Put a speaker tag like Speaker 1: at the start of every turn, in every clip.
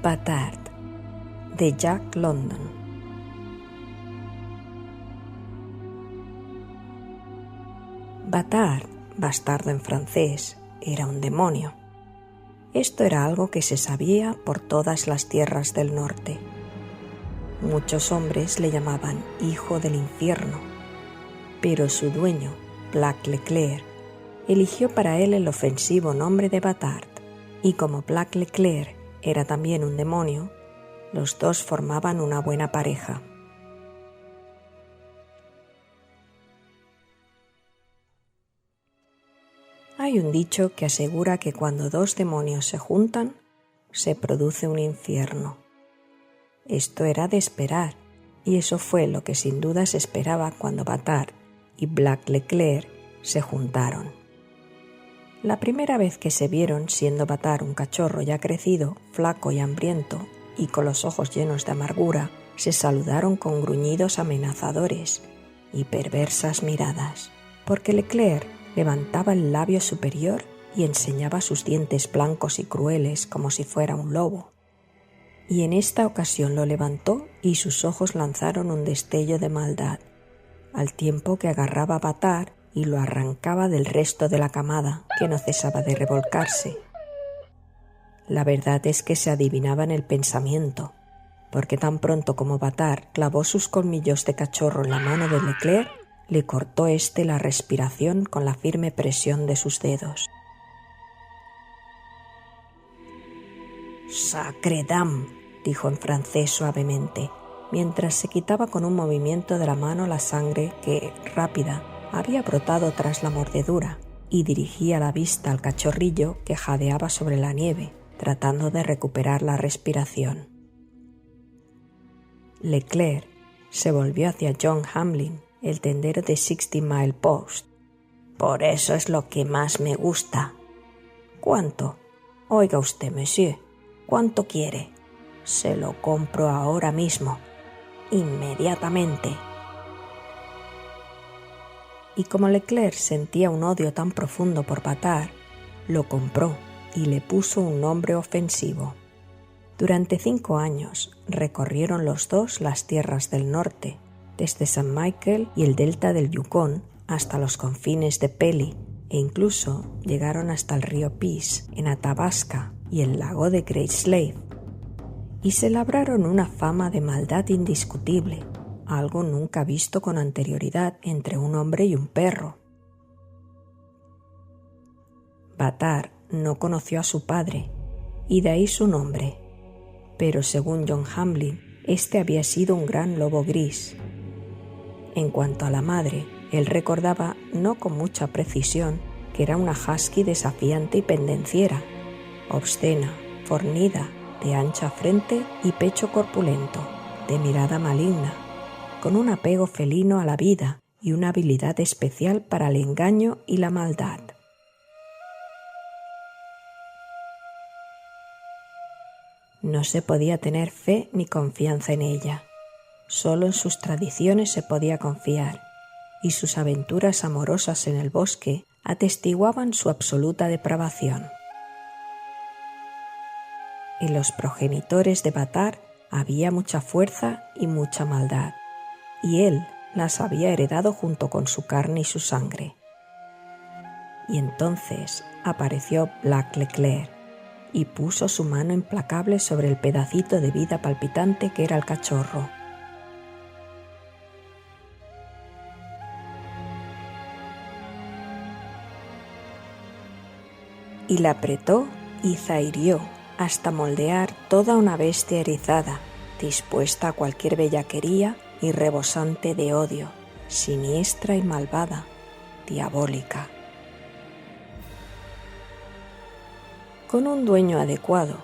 Speaker 1: Batard, de Jack London. Batard, bastardo en francés, era un demonio. Esto era algo que se sabía por todas las tierras del norte. Muchos hombres le llamaban Hijo del Infierno, pero su dueño, Black Leclerc, eligió para él el ofensivo nombre de Batard, y como Black Leclerc era también un demonio, los dos formaban una buena pareja. Hay un dicho que asegura que cuando dos demonios se juntan, se produce un infierno. Esto era de esperar, y eso fue lo que sin duda se esperaba cuando Batard y Black Leclerc se juntaron. La primera vez que se vieron, siendo Batard un cachorro ya crecido, flaco y hambriento, y con los ojos llenos de amargura, se saludaron con gruñidos amenazadores y perversas miradas, porque Leclerc levantaba el labio superior y enseñaba sus dientes blancos y crueles como si fuera un lobo. Y en esta ocasión lo levantó y sus ojos lanzaron un destello de maldad, al tiempo que agarraba a Batard y lo arrancaba del resto de la camada, que no cesaba de revolcarse. La verdad es que se adivinaba en el pensamiento, porque tan pronto como Batard clavó sus colmillos de cachorro en la mano de Leclerc, le cortó éste la respiración con la firme presión de sus dedos. «Sacre dame», dijo en francés suavemente, mientras se quitaba con un movimiento de la mano la sangre que, rápida, había brotado tras la mordedura, y dirigía la vista al cachorrillo que jadeaba sobre la nieve, tratando de recuperar la respiración. Leclerc se volvió hacia John Hamlin, el tendero de 60 Mile Post. «Por eso es lo que más me gusta». «¿Cuánto?» «Oiga usted, monsieur, ¿cuánto quiere?» «Se lo compro ahora mismo, inmediatamente». Y como Leclerc sentía un odio tan profundo por Batard, lo compró y le puso un nombre ofensivo. Durante 5 años recorrieron los dos las tierras del norte, desde San Michael y el delta del Yukón hasta los confines de Pelly, e incluso llegaron hasta el río Peace en Athabasca y el lago de Great Slave, y se labraron una fama de maldad indiscutible, algo nunca visto con anterioridad entre un hombre y un perro. Batard no conoció a su padre, y de ahí su nombre, pero según John Hamlin, este había sido un gran lobo gris. En cuanto a la madre, él recordaba, no con mucha precisión, que era una husky desafiante y pendenciera, obscena, fornida, de ancha frente y pecho corpulento, de mirada maligna, con un apego felino a la vida y una habilidad especial para el engaño y la maldad. No se podía tener fe ni confianza en ella. Solo en sus tradiciones se podía confiar, y sus aventuras amorosas en el bosque atestiguaban su absoluta depravación. En los progenitores de Batard había mucha fuerza y mucha maldad, y él las había heredado junto con su carne y su sangre. Y entonces apareció Black Leclerc y puso su mano implacable sobre el pedacito de vida palpitante que era el cachorro. Y la apretó y zahirió hasta moldear toda una bestia erizada, dispuesta a cualquier bellaquería y rebosante de odio, siniestra y malvada, diabólica. Con un dueño adecuado,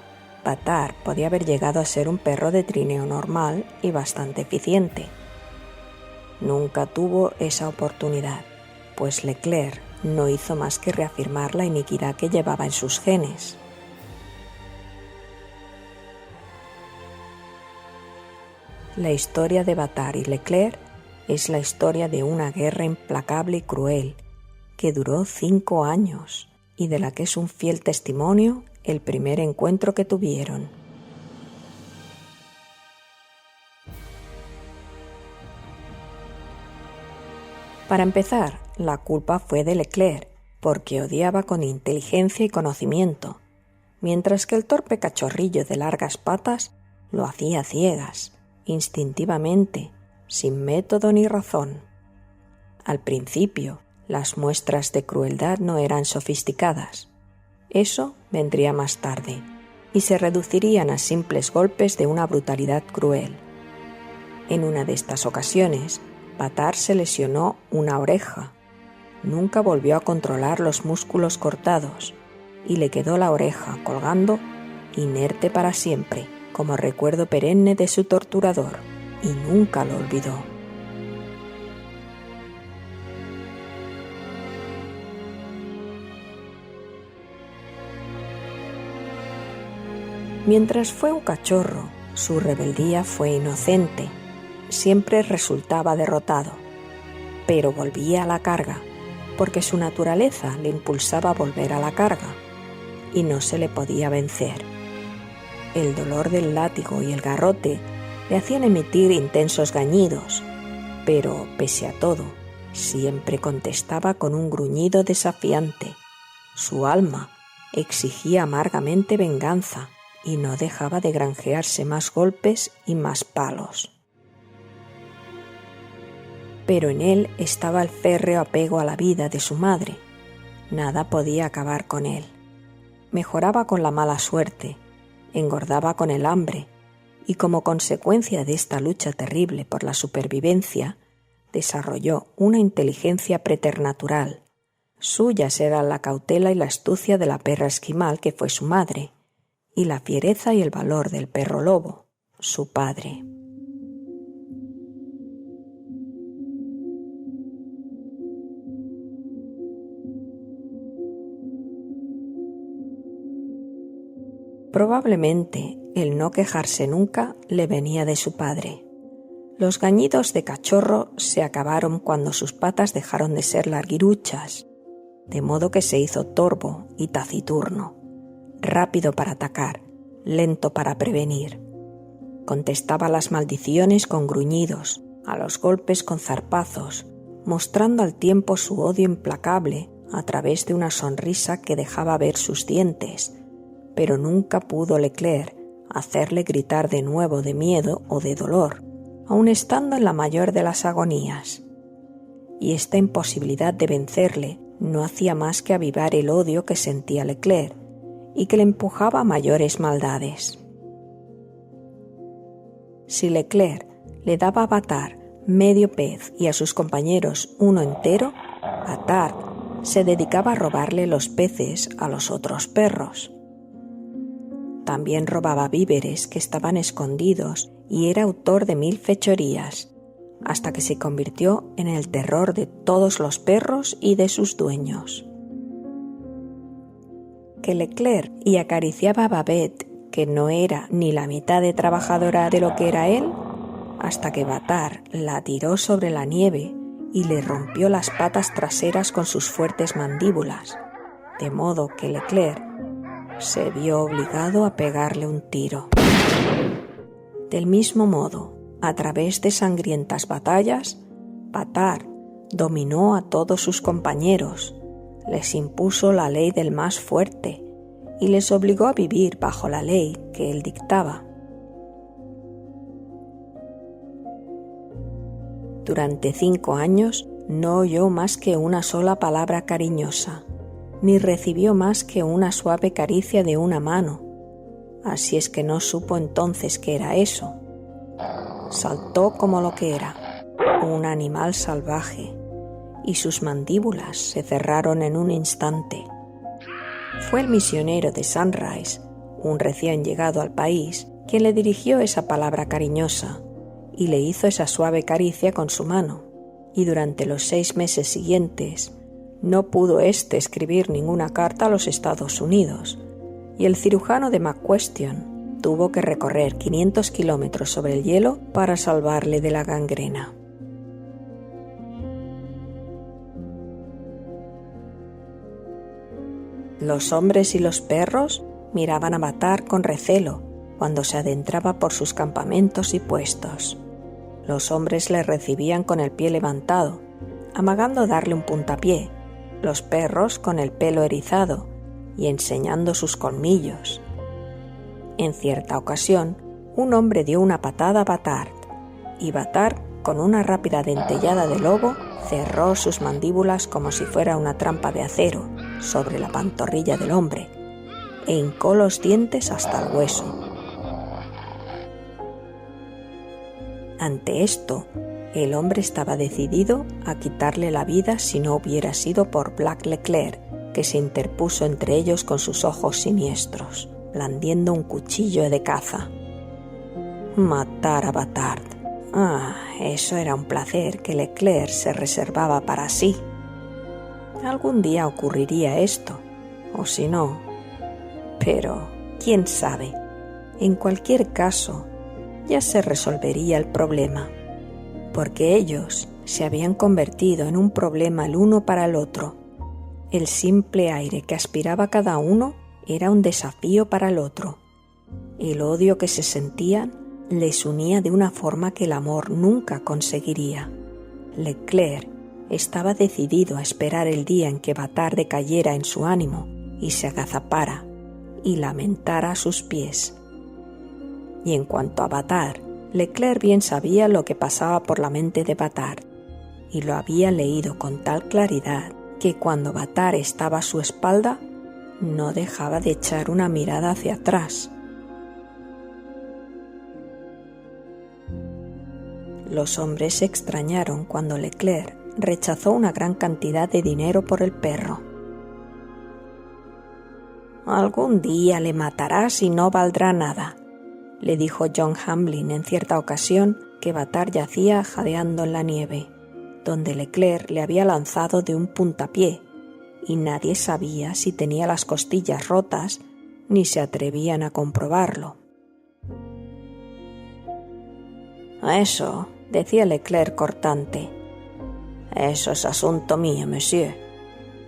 Speaker 1: Batard podía haber llegado a ser un perro de trineo normal y bastante eficiente. Nunca tuvo esa oportunidad, pues Leclerc no hizo más que reafirmar la iniquidad que llevaba en sus genes. La historia de Batard y Leclerc es la historia de una guerra implacable y cruel que duró 5 años y de la que es un fiel testimonio el primer encuentro que tuvieron. Para empezar, la culpa fue de Leclerc, porque odiaba con inteligencia y conocimiento, mientras que el torpe cachorrillo de largas patas lo hacía a ciegas, instintivamente, sin método ni razón. Al principio, las muestras de crueldad no eran sofisticadas. Eso vendría más tarde, y se reducirían a simples golpes de una brutalidad cruel. En una de estas ocasiones, Batar se lesionó una oreja. Nunca volvió a controlar los músculos cortados, y le quedó la oreja colgando, inerte para siempre, como recuerdo perenne de su torturador, y nunca lo olvidó. Mientras fue un cachorro, su rebeldía fue inocente. Siempre resultaba derrotado, pero volvía a la carga, porque su naturaleza le impulsaba a volver a la carga, y no se le podía vencer. El dolor del látigo y el garrote le hacían emitir intensos gañidos, pero, pese a todo, siempre contestaba con un gruñido desafiante. Su alma exigía amargamente venganza y no dejaba de granjearse más golpes y más palos. Pero en él estaba el férreo apego a la vida de su madre. Nada podía acabar con él. Mejoraba con la mala suerte, engordaba con el hambre, y como consecuencia de esta lucha terrible por la supervivencia, desarrolló una inteligencia preternatural. Suyas eran la cautela y la astucia de la perra esquimal que fue su madre, y la fiereza y el valor del perro lobo, su padre. Probablemente el no quejarse nunca le venía de su padre. Los gañidos de cachorro se acabaron cuando sus patas dejaron de ser larguiruchas, de modo que se hizo torvo y taciturno, rápido para atacar, lento para prevenir. Contestaba a las maldiciones con gruñidos, a los golpes con zarpazos, mostrando al tiempo su odio implacable a través de una sonrisa que dejaba ver sus dientes, pero nunca pudo Leclerc hacerle gritar de nuevo de miedo o de dolor, aun estando en la mayor de las agonías. Y esta imposibilidad de vencerle no hacía más que avivar el odio que sentía Leclerc y que le empujaba a mayores maldades. Si Leclerc le daba a Batar medio pez y a sus compañeros uno entero, Batar se dedicaba a robarle los peces a los otros perros. También robaba víveres que estaban escondidos y era autor de 1000 fechorías, hasta que se convirtió en el terror de todos los perros y de sus dueños. Que Leclerc y acariciaba a Babette, que no era ni la mitad de trabajadora de lo que era él, hasta que Batar la tiró sobre la nieve y le rompió las patas traseras con sus fuertes mandíbulas, de modo que Leclerc se vio obligado a pegarle un tiro. Del mismo modo, a través de sangrientas batallas, Batar dominó a todos sus compañeros, les impuso la ley del más fuerte y les obligó a vivir bajo la ley que él dictaba. Durante 5 años no oyó más que una sola palabra cariñosa, ni recibió más que una suave caricia de una mano, así es que no supo entonces qué era eso. Saltó como lo que era, un animal salvaje, y sus mandíbulas se cerraron en un instante. Fue el misionero de Sunrise, un recién llegado al país, quien le dirigió esa palabra cariñosa y le hizo esa suave caricia con su mano, y durante los 6 meses siguientes no pudo éste escribir ninguna carta a los Estados Unidos, y el cirujano de McQuestion tuvo que recorrer 500 kilómetros sobre el hielo para salvarle de la gangrena. Los hombres y los perros miraban a Batar con recelo cuando se adentraba por sus campamentos y puestos. Los hombres le recibían con el pie levantado, amagando darle un puntapié, los perros con el pelo erizado y enseñando sus colmillos. En cierta ocasión, un hombre dio una patada a Batard, y Batard, con una rápida dentellada de lobo, cerró sus mandíbulas como si fuera una trampa de acero sobre la pantorrilla del hombre, e hincó los dientes hasta el hueso. Ante esto, el hombre estaba decidido a quitarle la vida si no hubiera sido por Black Leclerc, que se interpuso entre ellos con sus ojos siniestros, blandiendo un cuchillo de caza. Matar a Batard. Eso era un placer que Leclerc se reservaba para sí. Algún día ocurriría esto, o si no. Pero, quién sabe, en cualquier caso, ya se resolvería el problema, porque ellos se habían convertido en un problema el uno para el otro. El simple aire que aspiraba cada uno era un desafío para el otro. El odio que se sentían les unía de una forma que el amor nunca conseguiría. Leclerc estaba decidido a esperar el día en que Batard decayera en su ánimo y se agazapara y lamentara a sus pies. Y en cuanto a Batard, Leclerc bien sabía lo que pasaba por la mente de Batard, y lo había leído con tal claridad que cuando Batard estaba a su espalda, no dejaba de echar una mirada hacia atrás. Los hombres se extrañaron cuando Leclerc rechazó una gran cantidad de dinero por el perro. «Algún día le matarás y no valdrá nada», le dijo John Hamlin en cierta ocasión que Batard yacía jadeando en la nieve, donde Leclerc le había lanzado de un puntapié, y nadie sabía si tenía las costillas rotas ni se atrevían a comprobarlo. «Eso», decía Leclerc cortante, «eso es asunto mío, monsieur».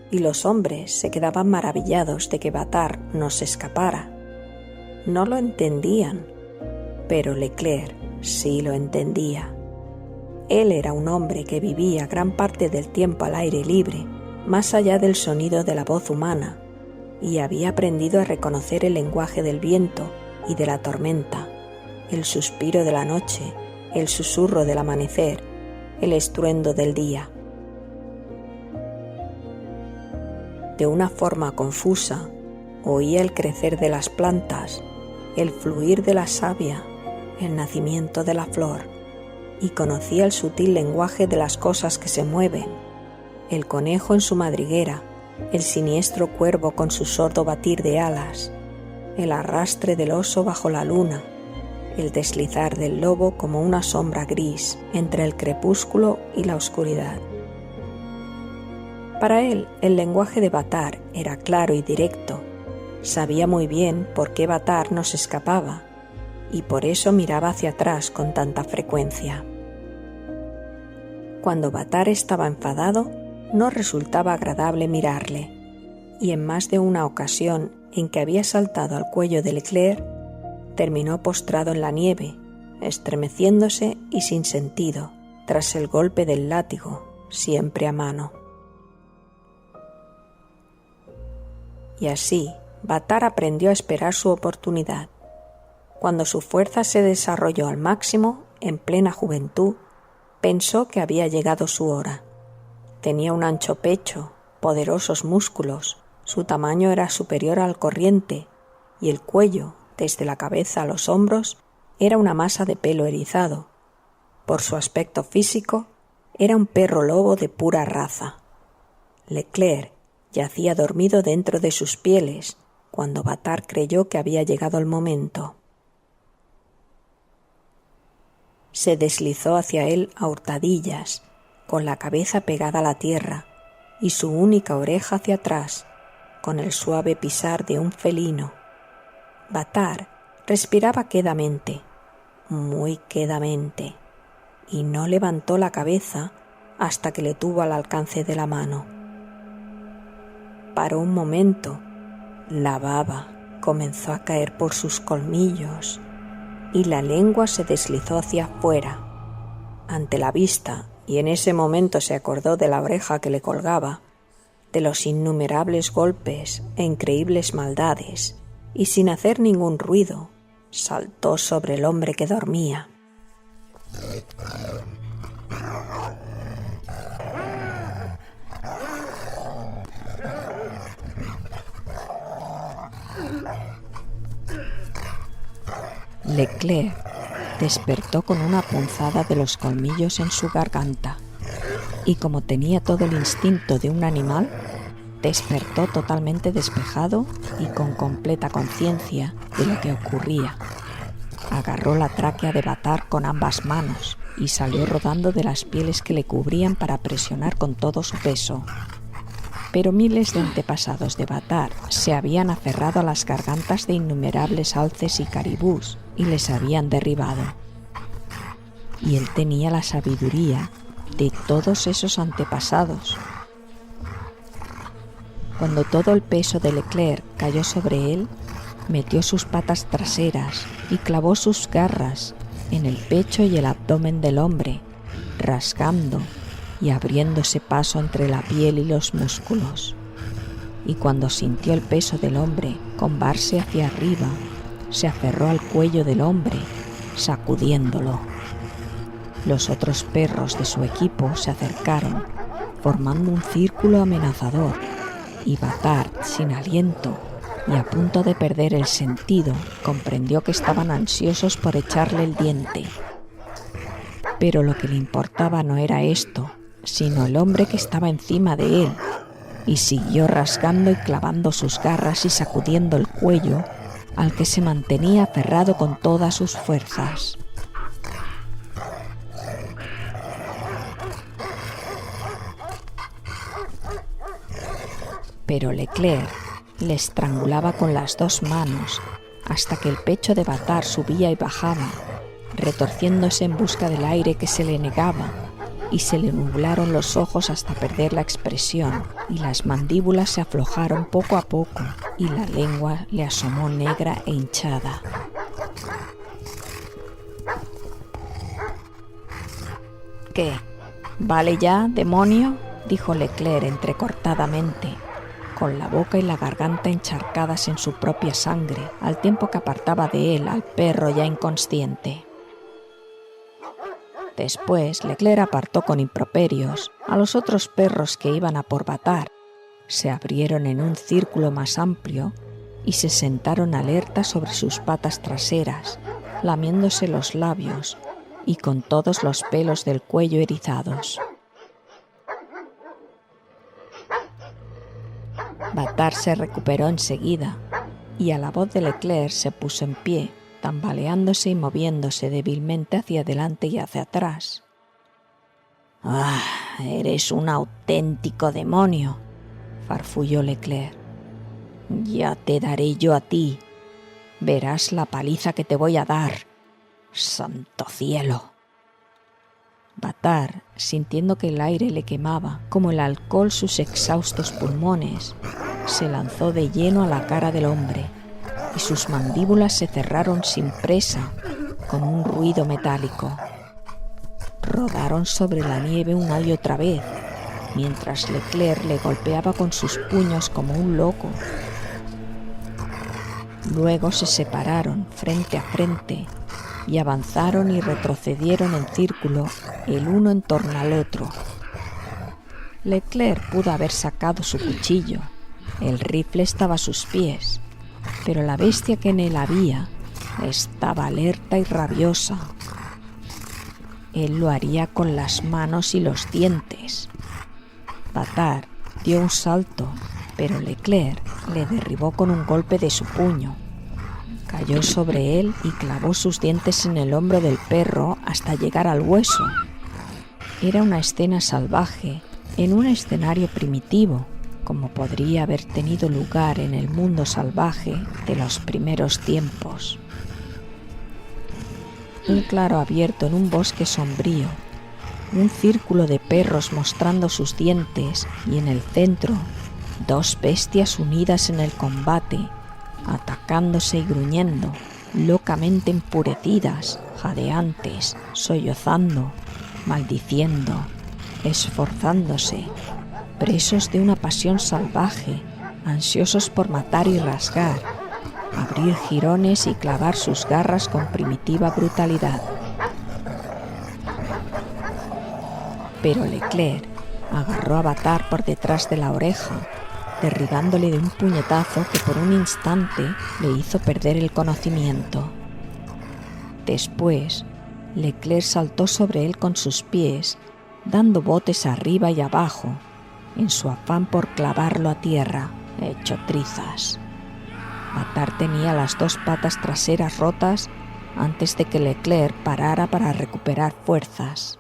Speaker 1: Y los hombres se quedaban maravillados de que Batard no se escapara. No lo entendían, pero Leclerc sí lo entendía. Él era un hombre que vivía gran parte del tiempo al aire libre, más allá del sonido de la voz humana, y había aprendido a reconocer el lenguaje del viento y de la tormenta, el suspiro de la noche, el susurro del amanecer, el estruendo del día. De una forma confusa, oía el crecer de las plantas, el fluir de la savia, el nacimiento de la flor, y conocía el sutil lenguaje de las cosas que se mueven, el conejo en su madriguera, el siniestro cuervo con su sordo batir de alas, el arrastre del oso bajo la luna, el deslizar del lobo como una sombra gris entre el crepúsculo y la oscuridad. Para él, el lenguaje de Batard era claro y directo. Sabía muy bien por qué Batard no se escapaba, y por eso miraba hacia atrás con tanta frecuencia. Cuando Batard estaba enfadado, no resultaba agradable mirarle, y en más de una ocasión en que había saltado al cuello de Leclerc, terminó postrado en la nieve, estremeciéndose y sin sentido, tras el golpe del látigo, siempre a mano. Y así, Batard aprendió a esperar su oportunidad. Cuando su fuerza se desarrolló al máximo, en plena juventud, pensó que había llegado su hora. Tenía un ancho pecho, poderosos músculos, su tamaño era superior al corriente, y el cuello, desde la cabeza a los hombros, era una masa de pelo erizado. Por su aspecto físico, era un perro lobo de pura raza. Leclerc yacía dormido dentro de sus pieles, cuando Batard creyó que había llegado el momento. Se deslizó hacia él a hurtadillas, con la cabeza pegada a la tierra y su única oreja hacia atrás, con el suave pisar de un felino. Batard respiraba quedamente, muy quedamente, y no levantó la cabeza hasta que le tuvo al alcance de la mano. Paró un momento, la baba comenzó a caer por sus colmillos y la lengua se deslizó hacia afuera, ante la vista y en ese momento se acordó de la oreja que le colgaba, de los innumerables golpes e increíbles maldades, y sin hacer ningún ruido, saltó sobre el hombre que dormía. Leclerc despertó con una punzada de los colmillos en su garganta y, como tenía todo el instinto de un animal, despertó totalmente despejado y con completa conciencia de lo que ocurría. Agarró la tráquea de Batar con ambas manos y salió rodando de las pieles que le cubrían para presionar con todo su peso. Pero miles de antepasados de Batar se habían aferrado a las gargantas de innumerables alces y caribús y les habían derribado. Y él tenía la sabiduría de todos esos antepasados. Cuando todo el peso de Leclerc cayó sobre él, metió sus patas traseras y clavó sus garras en el pecho y el abdomen del hombre, rasgando y abriéndose paso entre la piel y los músculos. Y cuando sintió el peso del hombre combarse hacia arriba, se aferró al cuello del hombre, sacudiéndolo. Los otros perros de su equipo se acercaron, formando un círculo amenazador, y Batar, sin aliento y a punto de perder el sentido, comprendió que estaban ansiosos por echarle el diente. Pero lo que le importaba no era esto, sino el hombre que estaba encima de él, y siguió rasgando y clavando sus garras y sacudiendo el cuello, al que se mantenía aferrado con todas sus fuerzas. Pero Leclerc le estrangulaba con las dos manos hasta que el pecho de Batar subía y bajaba, retorciéndose en busca del aire que se le negaba, y se le nublaron los ojos hasta perder la expresión, y las mandíbulas se aflojaron poco a poco, y la lengua le asomó negra e hinchada. «¿Qué? ¿Vale ya, demonio?», dijo Leclerc entrecortadamente, con la boca y la garganta encharcadas en su propia sangre, al tiempo que apartaba de él al perro ya inconsciente. Después, Leclerc apartó con improperios a los otros perros que iban a por Batar. Se abrieron en un círculo más amplio y se sentaron alertas sobre sus patas traseras, lamiéndose los labios y con todos los pelos del cuello erizados. Batar se recuperó enseguida y a la voz de Leclerc se puso en pie, tambaleándose y moviéndose débilmente hacia adelante y hacia atrás. «¡Ah, eres un auténtico demonio!», farfulló Leclerc. «Ya te daré yo a ti. Verás la paliza que te voy a dar. ¡Santo cielo!». Batar, sintiendo que el aire le quemaba como el alcohol sus exhaustos pulmones, se lanzó de lleno a la cara del hombre, y sus mandíbulas se cerraron sin presa, con un ruido metálico. Rodaron sobre la nieve una y otra vez, mientras Leclerc le golpeaba con sus puños como un loco. Luego se separaron frente a frente y avanzaron y retrocedieron en círculo, el uno en torno al otro. Leclerc pudo haber sacado su cuchillo, el rifle estaba a sus pies, pero la bestia que en él había estaba alerta y rabiosa. Él lo haría con las manos y los dientes. Batar dio un salto, pero Leclerc le derribó con un golpe de su puño. Cayó sobre él y clavó sus dientes en el hombro del perro hasta llegar al hueso. Era una escena salvaje en un escenario primitivo, como podría haber tenido lugar en el mundo salvaje de los primeros tiempos. Un claro abierto en un bosque sombrío, un círculo de perros mostrando sus dientes y en el centro, dos bestias unidas en el combate, atacándose y gruñendo, locamente enfurecidas, jadeantes, sollozando, maldiciendo esforzándose, presos de una pasión salvaje, ansiosos por matar y rasgar, abrir jirones y clavar sus garras con primitiva brutalidad. Pero Leclerc agarró a Bâtard por detrás de la oreja, derribándole de un puñetazo que por un instante le hizo perder el conocimiento. Después, Leclerc saltó sobre él con sus pies, dando botes arriba y abajo, en su afán por clavarlo a tierra, hecho trizas. Bâtard tenía las 2 patas traseras rotas antes de que Leclerc parara para recuperar fuerzas.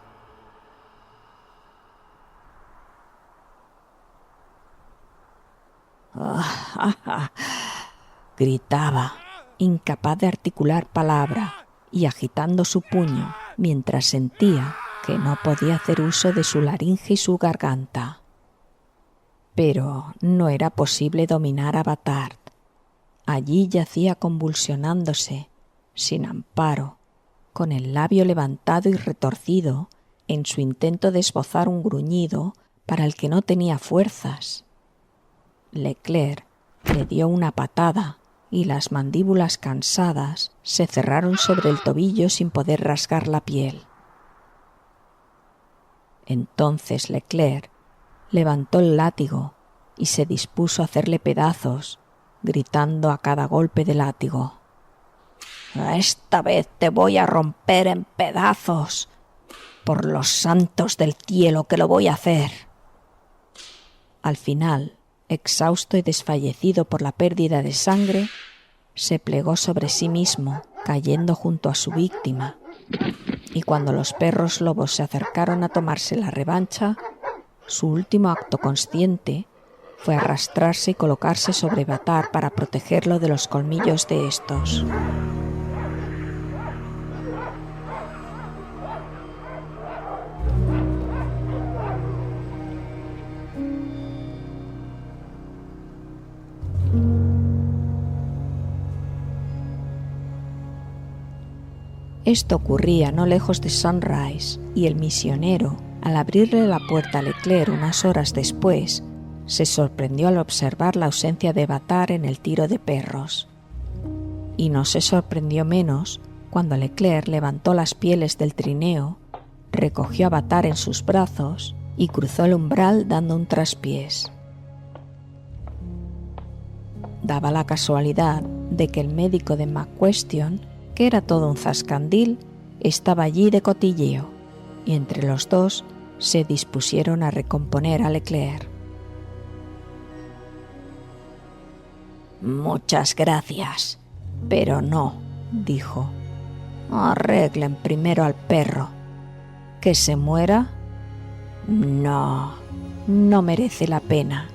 Speaker 1: Gritaba, incapaz de articular palabra y agitando su puño mientras sentía que no podía hacer uso de su laringe y su garganta. Pero no era posible dominar a Bâtard. Allí yacía convulsionándose, sin amparo, con el labio levantado y retorcido en su intento de esbozar un gruñido para el que no tenía fuerzas. Leclerc le dio una patada y las mandíbulas cansadas se cerraron sobre el tobillo sin poder rasgar la piel. Entonces Leclerc levantó el látigo y se dispuso a hacerle pedazos, gritando a cada golpe de látigo: «Esta vez te voy a romper en pedazos. Por los santos del cielo que lo voy a hacer». Al final, exhausto y desfallecido por la pérdida de sangre, se plegó sobre sí mismo, cayendo junto a su víctima, y cuando los perros lobos se acercaron a tomarse la revancha, su último acto consciente fue arrastrarse y colocarse sobre Bâtard para protegerlo de los colmillos de estos. Esto ocurría no lejos de Sunrise, y el misionero, al abrirle la puerta a Leclerc unas horas después, se sorprendió al observar la ausencia de Bâtard en el tiro de perros. Y no se sorprendió menos cuando Leclerc levantó las pieles del trineo, recogió a Bâtard en sus brazos y cruzó el umbral dando un traspiés. Daba la casualidad de que el médico de McQuestion, que era todo un zascandil, estaba allí de cotilleo, y entre los dos se dispusieron a recomponer a Leclerc. «Muchas gracias, pero no», dijo. «Arreglen primero al perro. ¿Que se muera? No, no merece la pena,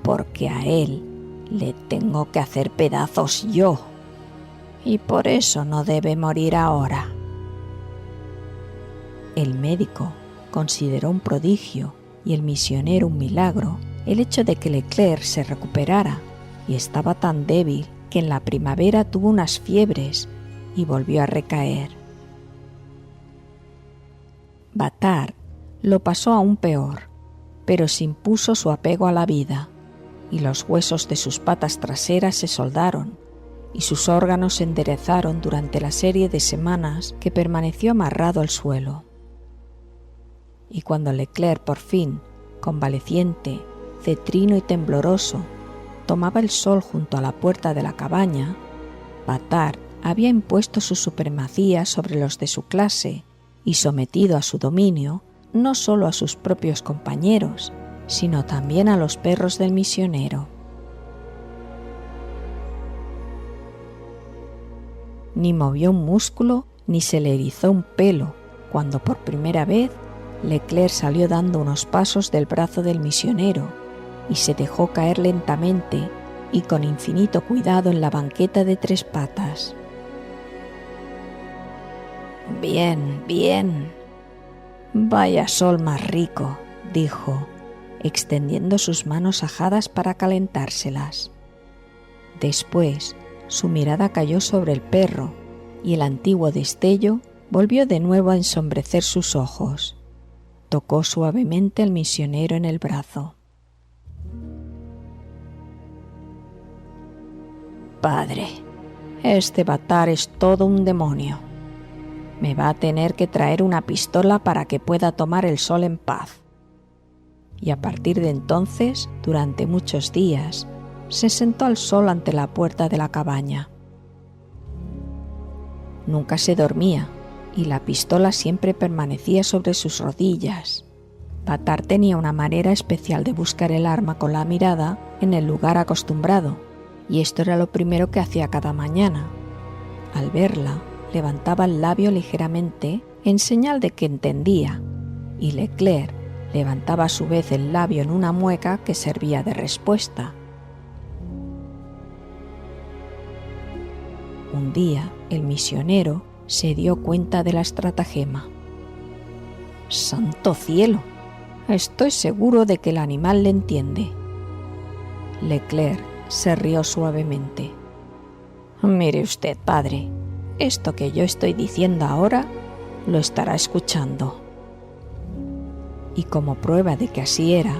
Speaker 1: porque a él le tengo que hacer pedazos yo, y por eso no debe morir ahora». El médico consideró un prodigio y el misionero un milagro el hecho de que Leclerc se recuperara, y estaba tan débil que en la primavera tuvo unas fiebres y volvió a recaer. Bâtard lo pasó aún peor, pero se impuso su apego a la vida, y los huesos de sus patas traseras se soldaron, y sus órganos se enderezaron durante la serie de semanas que permaneció amarrado al suelo. Y cuando Leclerc por fin, convaleciente, cetrino y tembloroso, tomaba el sol junto a la puerta de la cabaña, Bâtard había impuesto su supremacía sobre los de su clase y sometido a su dominio no solo a sus propios compañeros, sino también a los perros del misionero. Ni movió un músculo ni se le erizó un pelo cuando por primera vez Leclerc salió dando unos pasos del brazo del misionero y se dejó caer lentamente y con infinito cuidado en la banqueta de 3 patas. «Bien, bien. Vaya sol más rico», dijo, extendiendo sus manos ajadas para calentárselas. Después, su mirada cayó sobre el perro y el antiguo destello volvió de nuevo a ensombrecer sus ojos. tocó suavemente al misionero en el brazo. Padre, este Batar es todo un demonio. Me va a tener que traer una pistola para que pueda tomar el sol en paz. Y a partir de entonces, durante muchos días, se sentó al sol ante la puerta de la cabaña. Nunca se dormía y la pistola siempre permanecía sobre sus rodillas. Batar tenía una manera especial de buscar el arma con la mirada en el lugar acostumbrado, y esto era lo primero que hacía cada mañana. Al verla, levantaba el labio ligeramente en señal de que entendía, y Leclerc levantaba a su vez el labio en una mueca que servía de respuesta. Un día, el misionero se dio cuenta de la estratagema. ¡Santo cielo! Estoy seguro de que el animal le entiende. Leclerc se rió suavemente. Mire usted, padre, esto que yo estoy diciendo ahora lo estará escuchando. Y como prueba de que así era,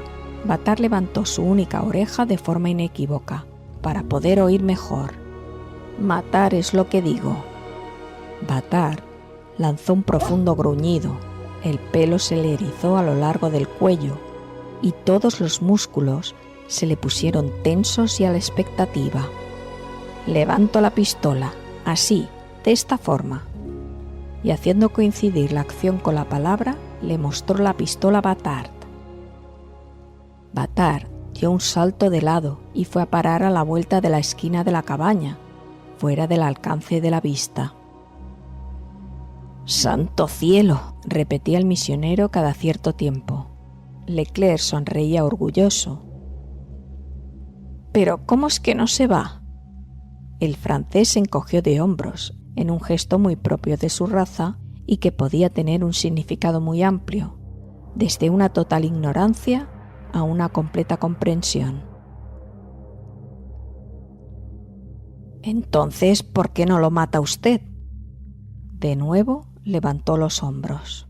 Speaker 1: Batar levantó su única oreja de forma inequívoca, para poder oír mejor. Matar es lo que digo. Batar lanzó un profundo gruñido, el pelo se le erizó a lo largo del cuello y todos los músculos se le pusieron tensos y a la expectativa. Levanto la pistola, así, de esta forma. Y haciendo coincidir la acción con la palabra, le mostró la pistola a Batar. Batar dio un salto de lado y fue a parar a la vuelta de la esquina de la cabaña, fuera del alcance de la vista. ¡Santo cielo!, repetía el misionero cada cierto tiempo. Leclerc sonreía orgulloso. «¿Pero cómo es que no se va?». El francés se encogió de hombros, en un gesto muy propio de su raza y que podía tener un significado muy amplio, desde una total ignorancia a una completa comprensión. «Entonces, ¿por qué no lo mata usted?». De nuevo levantó los hombros.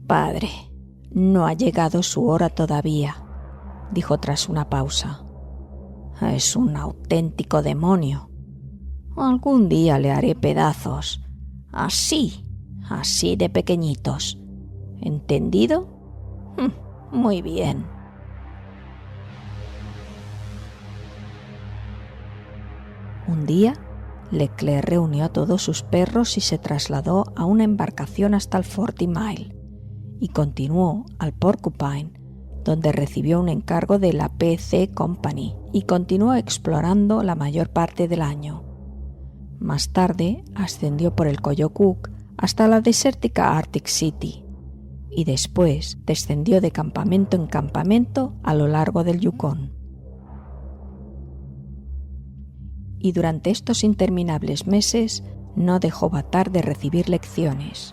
Speaker 1: «Padre, no ha llegado su hora todavía», dijo tras una pausa. «Es un auténtico demonio. Algún día le haré pedazos, así de pequeñitos. ¿Entendido? Muy bien». Un día, Leclerc reunió a todos sus perros y se trasladó a una embarcación hasta el 40 Mile y continuó al Porcupine, donde recibió un encargo de la PC Company y continuó explorando la mayor parte del año. Más tarde ascendió por el Koyukuk hasta la desértica Arctic City y después descendió de campamento en campamento a lo largo del Yukón. Y durante estos interminables meses no dejó Batar de recibir lecciones.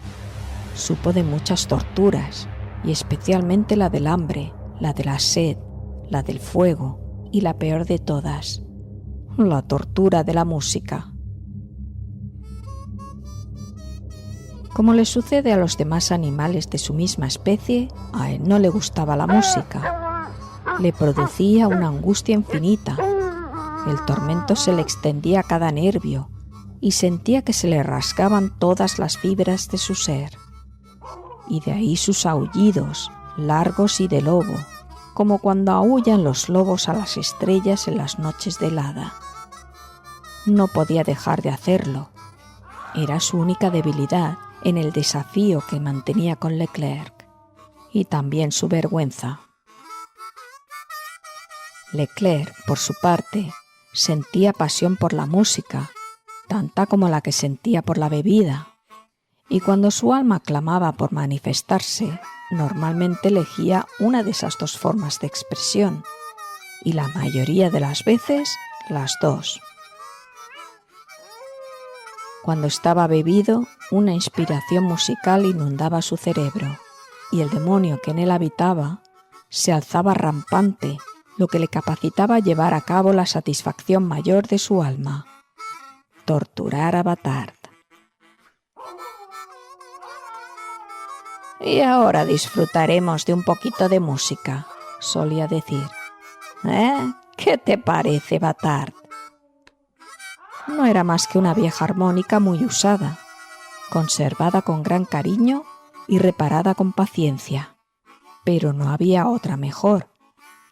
Speaker 1: Supo de muchas torturas, y especialmente la del hambre, la de la sed, la del fuego y la peor de todas, la tortura de la música. Como le sucede a los demás animales de su misma especie, a él no le gustaba la música. Le producía una angustia infinita. El tormento se le extendía a cada nervio y sentía que se le rasgaban todas las fibras de su ser. Y de ahí sus aullidos, largos y de lobo, como cuando aúllan los lobos a las estrellas en las noches de helada. No podía dejar de hacerlo. Era su única debilidad en el desafío que mantenía con Leclerc, y también su vergüenza. Leclerc, por su parte, sentía pasión por la música, tanta como la que sentía por la bebida, y cuando su alma clamaba por manifestarse, normalmente elegía una de esas dos formas de expresión, y la mayoría de las veces las dos. Cuando estaba bebido, una inspiración musical inundaba su cerebro, y el demonio que en él habitaba se alzaba rampante, lo que le capacitaba a llevar a cabo la satisfacción mayor de su alma: torturar a Batar. Y ahora disfrutaremos de un poquito de música, solía decir. ¿Qué te parece, Batard? No era más que una vieja armónica muy usada, conservada con gran cariño y reparada con paciencia. Pero no había otra mejor,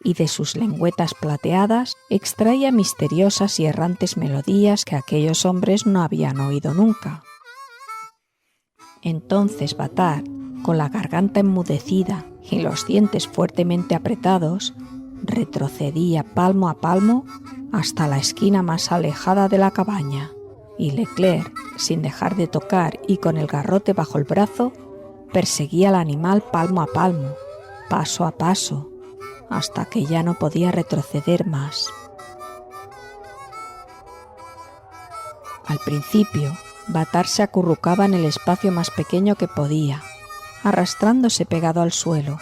Speaker 1: y de sus lengüetas plateadas extraía misteriosas y errantes melodías que aquellos hombres no habían oído nunca. Entonces Batard, con la garganta enmudecida y los dientes fuertemente apretados, retrocedía palmo a palmo hasta la esquina más alejada de la cabaña, y Leclerc, sin dejar de tocar y con el garrote bajo el brazo, perseguía al animal palmo a palmo, paso a paso, hasta que ya no podía retroceder más. Al principio, Batard se acurrucaba en el espacio más pequeño que podía, arrastrándose pegado al suelo,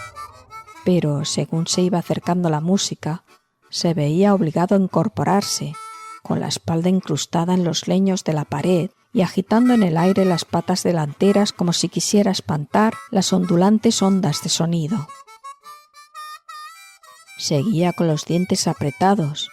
Speaker 1: pero según se iba acercando la música, se veía obligado a incorporarse, con la espalda incrustada en los leños de la pared y agitando en el aire las patas delanteras como si quisiera espantar las ondulantes ondas de sonido. Seguía con los dientes apretados,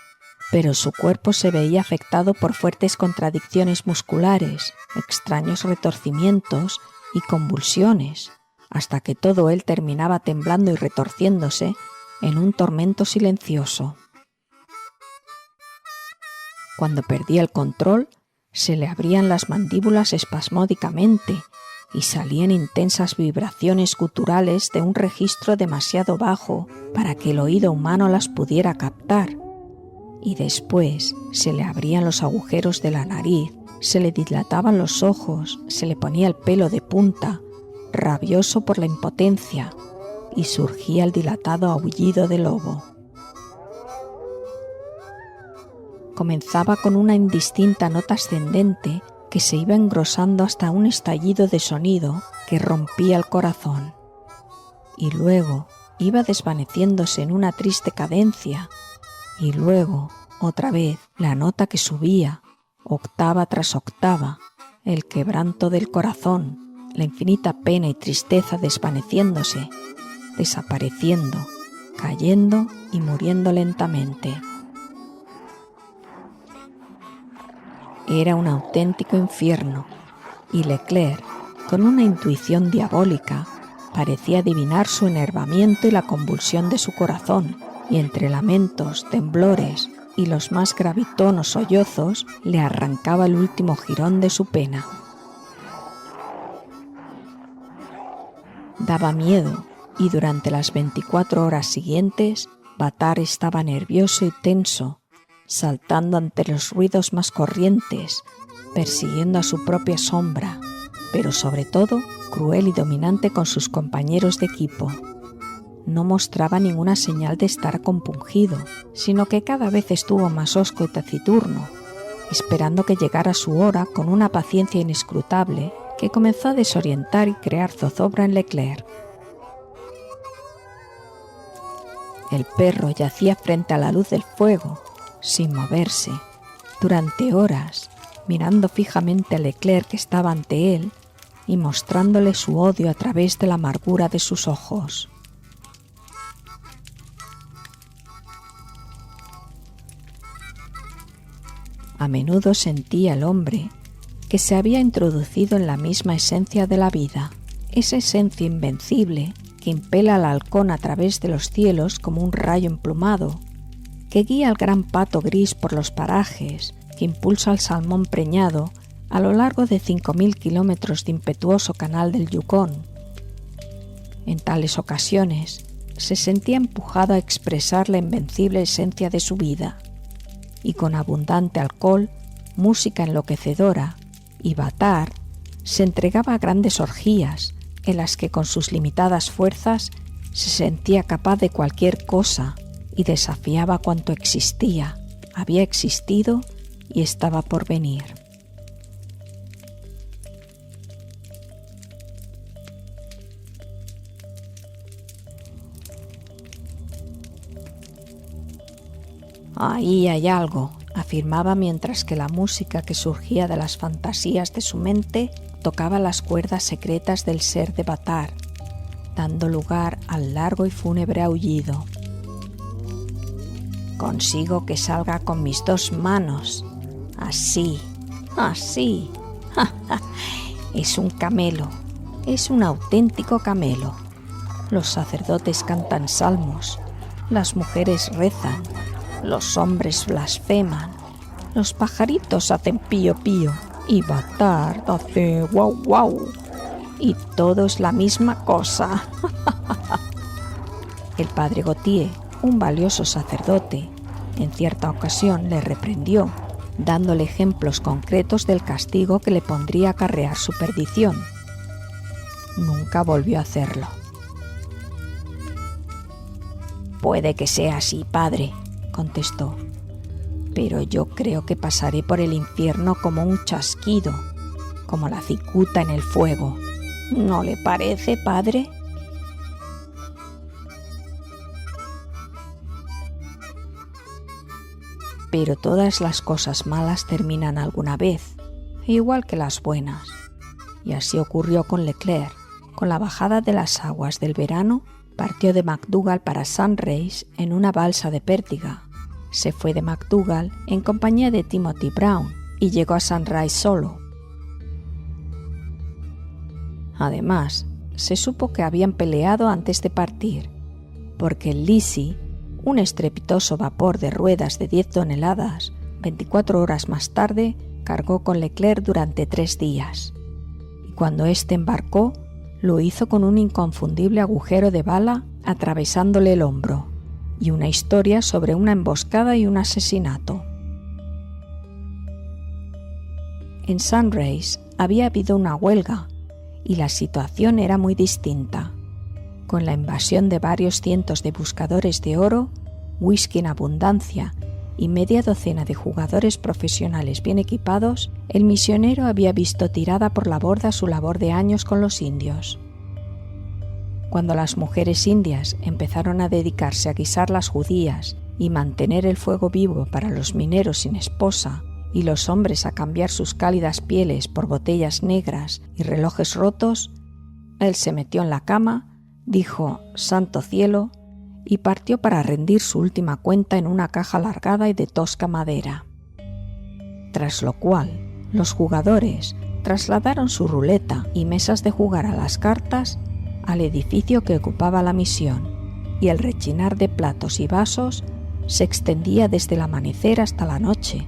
Speaker 1: pero su cuerpo se veía afectado por fuertes contradicciones musculares, extraños retorcimientos y convulsiones, hasta que todo él terminaba temblando y retorciéndose en un tormento silencioso. Cuando perdía el control, se le abrían las mandíbulas espasmódicamente y salían intensas vibraciones guturales de un registro demasiado bajo para que el oído humano las pudiera captar. Y después se le abrían los agujeros de la nariz, se le dilataban los ojos, se le ponía el pelo de punta, rabioso por la impotencia, y surgía el dilatado aullido de lobo. Comenzaba con una indistinta nota ascendente que se iba engrosando hasta un estallido de sonido que rompía el corazón, y luego iba desvaneciéndose en una triste cadencia, y luego, otra vez, la nota que subía, octava tras octava, el quebranto del corazón, la infinita pena y tristeza desvaneciéndose, desapareciendo, cayendo y muriendo lentamente. Era un auténtico infierno, y Leclerc, con una intuición diabólica, parecía adivinar su enervamiento y la convulsión de su corazón, y entre lamentos, temblores y los más gravitonos sollozos le arrancaba el último jirón de su pena. Daba miedo, y durante las 24 horas siguientes, Batard estaba nervioso y tenso, saltando ante los ruidos más corrientes, persiguiendo a su propia sombra, pero sobre todo cruel y dominante con sus compañeros de equipo. No mostraba ninguna señal de estar compungido, sino que cada vez estuvo más hosco y taciturno, esperando que llegara su hora con una paciencia inescrutable que comenzó a desorientar y crear zozobra en Leclerc. El perro yacía frente a la luz del fuego, sin moverse, durante horas, mirando fijamente a Leclerc que estaba ante él y mostrándole su odio a través de la amargura de sus ojos. A menudo sentía el hombre que se había introducido en la misma esencia de la vida, esa esencia invencible que impela al halcón a través de los cielos como un rayo emplumado, que guía al gran pato gris por los parajes, que impulsa al salmón preñado a lo largo de 5.000 kilómetros de impetuoso canal del Yukón. En tales ocasiones se sentía empujado a expresar la invencible esencia de su vida, y con abundante alcohol, música enloquecedora y Batard se entregaba a grandes orgías en las que con sus limitadas fuerzas se sentía capaz de cualquier cosa y desafiaba cuanto existía, había existido y estaba por venir. Ahí hay algo, afirmaba mientras que la música que surgía de las fantasías de su mente tocaba las cuerdas secretas del ser de Batard. dando lugar al largo y fúnebre aullido. Consigo que salga con mis 2 manos. Así, así. Es un camelo, es un auténtico camelo. Los sacerdotes cantan salmos, las mujeres rezan, los hombres blasfeman, los pajaritos hacen pío pío y Batard hace guau guau. Y todo es la misma cosa. El padre Gautier, un valioso sacerdote, en cierta ocasión le reprendió, dándole ejemplos concretos del castigo que le pondría a acarrear su perdición. Nunca volvió a hacerlo. «Puede que sea así, padre», contestó, «pero yo creo que pasaré por el infierno como un chasquido, como la cicuta en el fuego. ¿No le parece, padre?» Pero todas las cosas malas terminan alguna vez, igual que las buenas. Y así ocurrió con Leclerc. Con la bajada de las aguas del verano, partió de MacDougall para Sunrise en una balsa de pértiga. Se fue de MacDougall en compañía de Timothy Brown y llegó a Sunrise solo. Además, se supo que habían peleado antes de partir, porque el Lizzie, un estrepitoso vapor de ruedas de 10 toneladas, 24 horas más tarde, cargó con Leclerc durante 3 días. Y cuando éste embarcó, lo hizo con un inconfundible agujero de bala atravesándole el hombro, y una historia sobre una emboscada y un asesinato. En Sunrise había habido una huelga, y la situación era muy distinta. Con la invasión de varios cientos de buscadores de oro, whisky en abundancia y media docena de jugadores profesionales bien equipados, el misionero había visto tirada por la borda su labor de años con los indios. Cuando las mujeres indias empezaron a dedicarse a guisar las judías y mantener el fuego vivo para los mineros sin esposa, y los hombres a cambiar sus cálidas pieles por botellas negras y relojes rotos, él se metió en la cama, dijo «Santo cielo» y partió para rendir su última cuenta en una caja alargada y de tosca madera. Tras lo cual, los jugadores trasladaron su ruleta y mesas de jugar a las cartas al edificio que ocupaba la misión, y el rechinar de platos y vasos se extendía desde el amanecer hasta la noche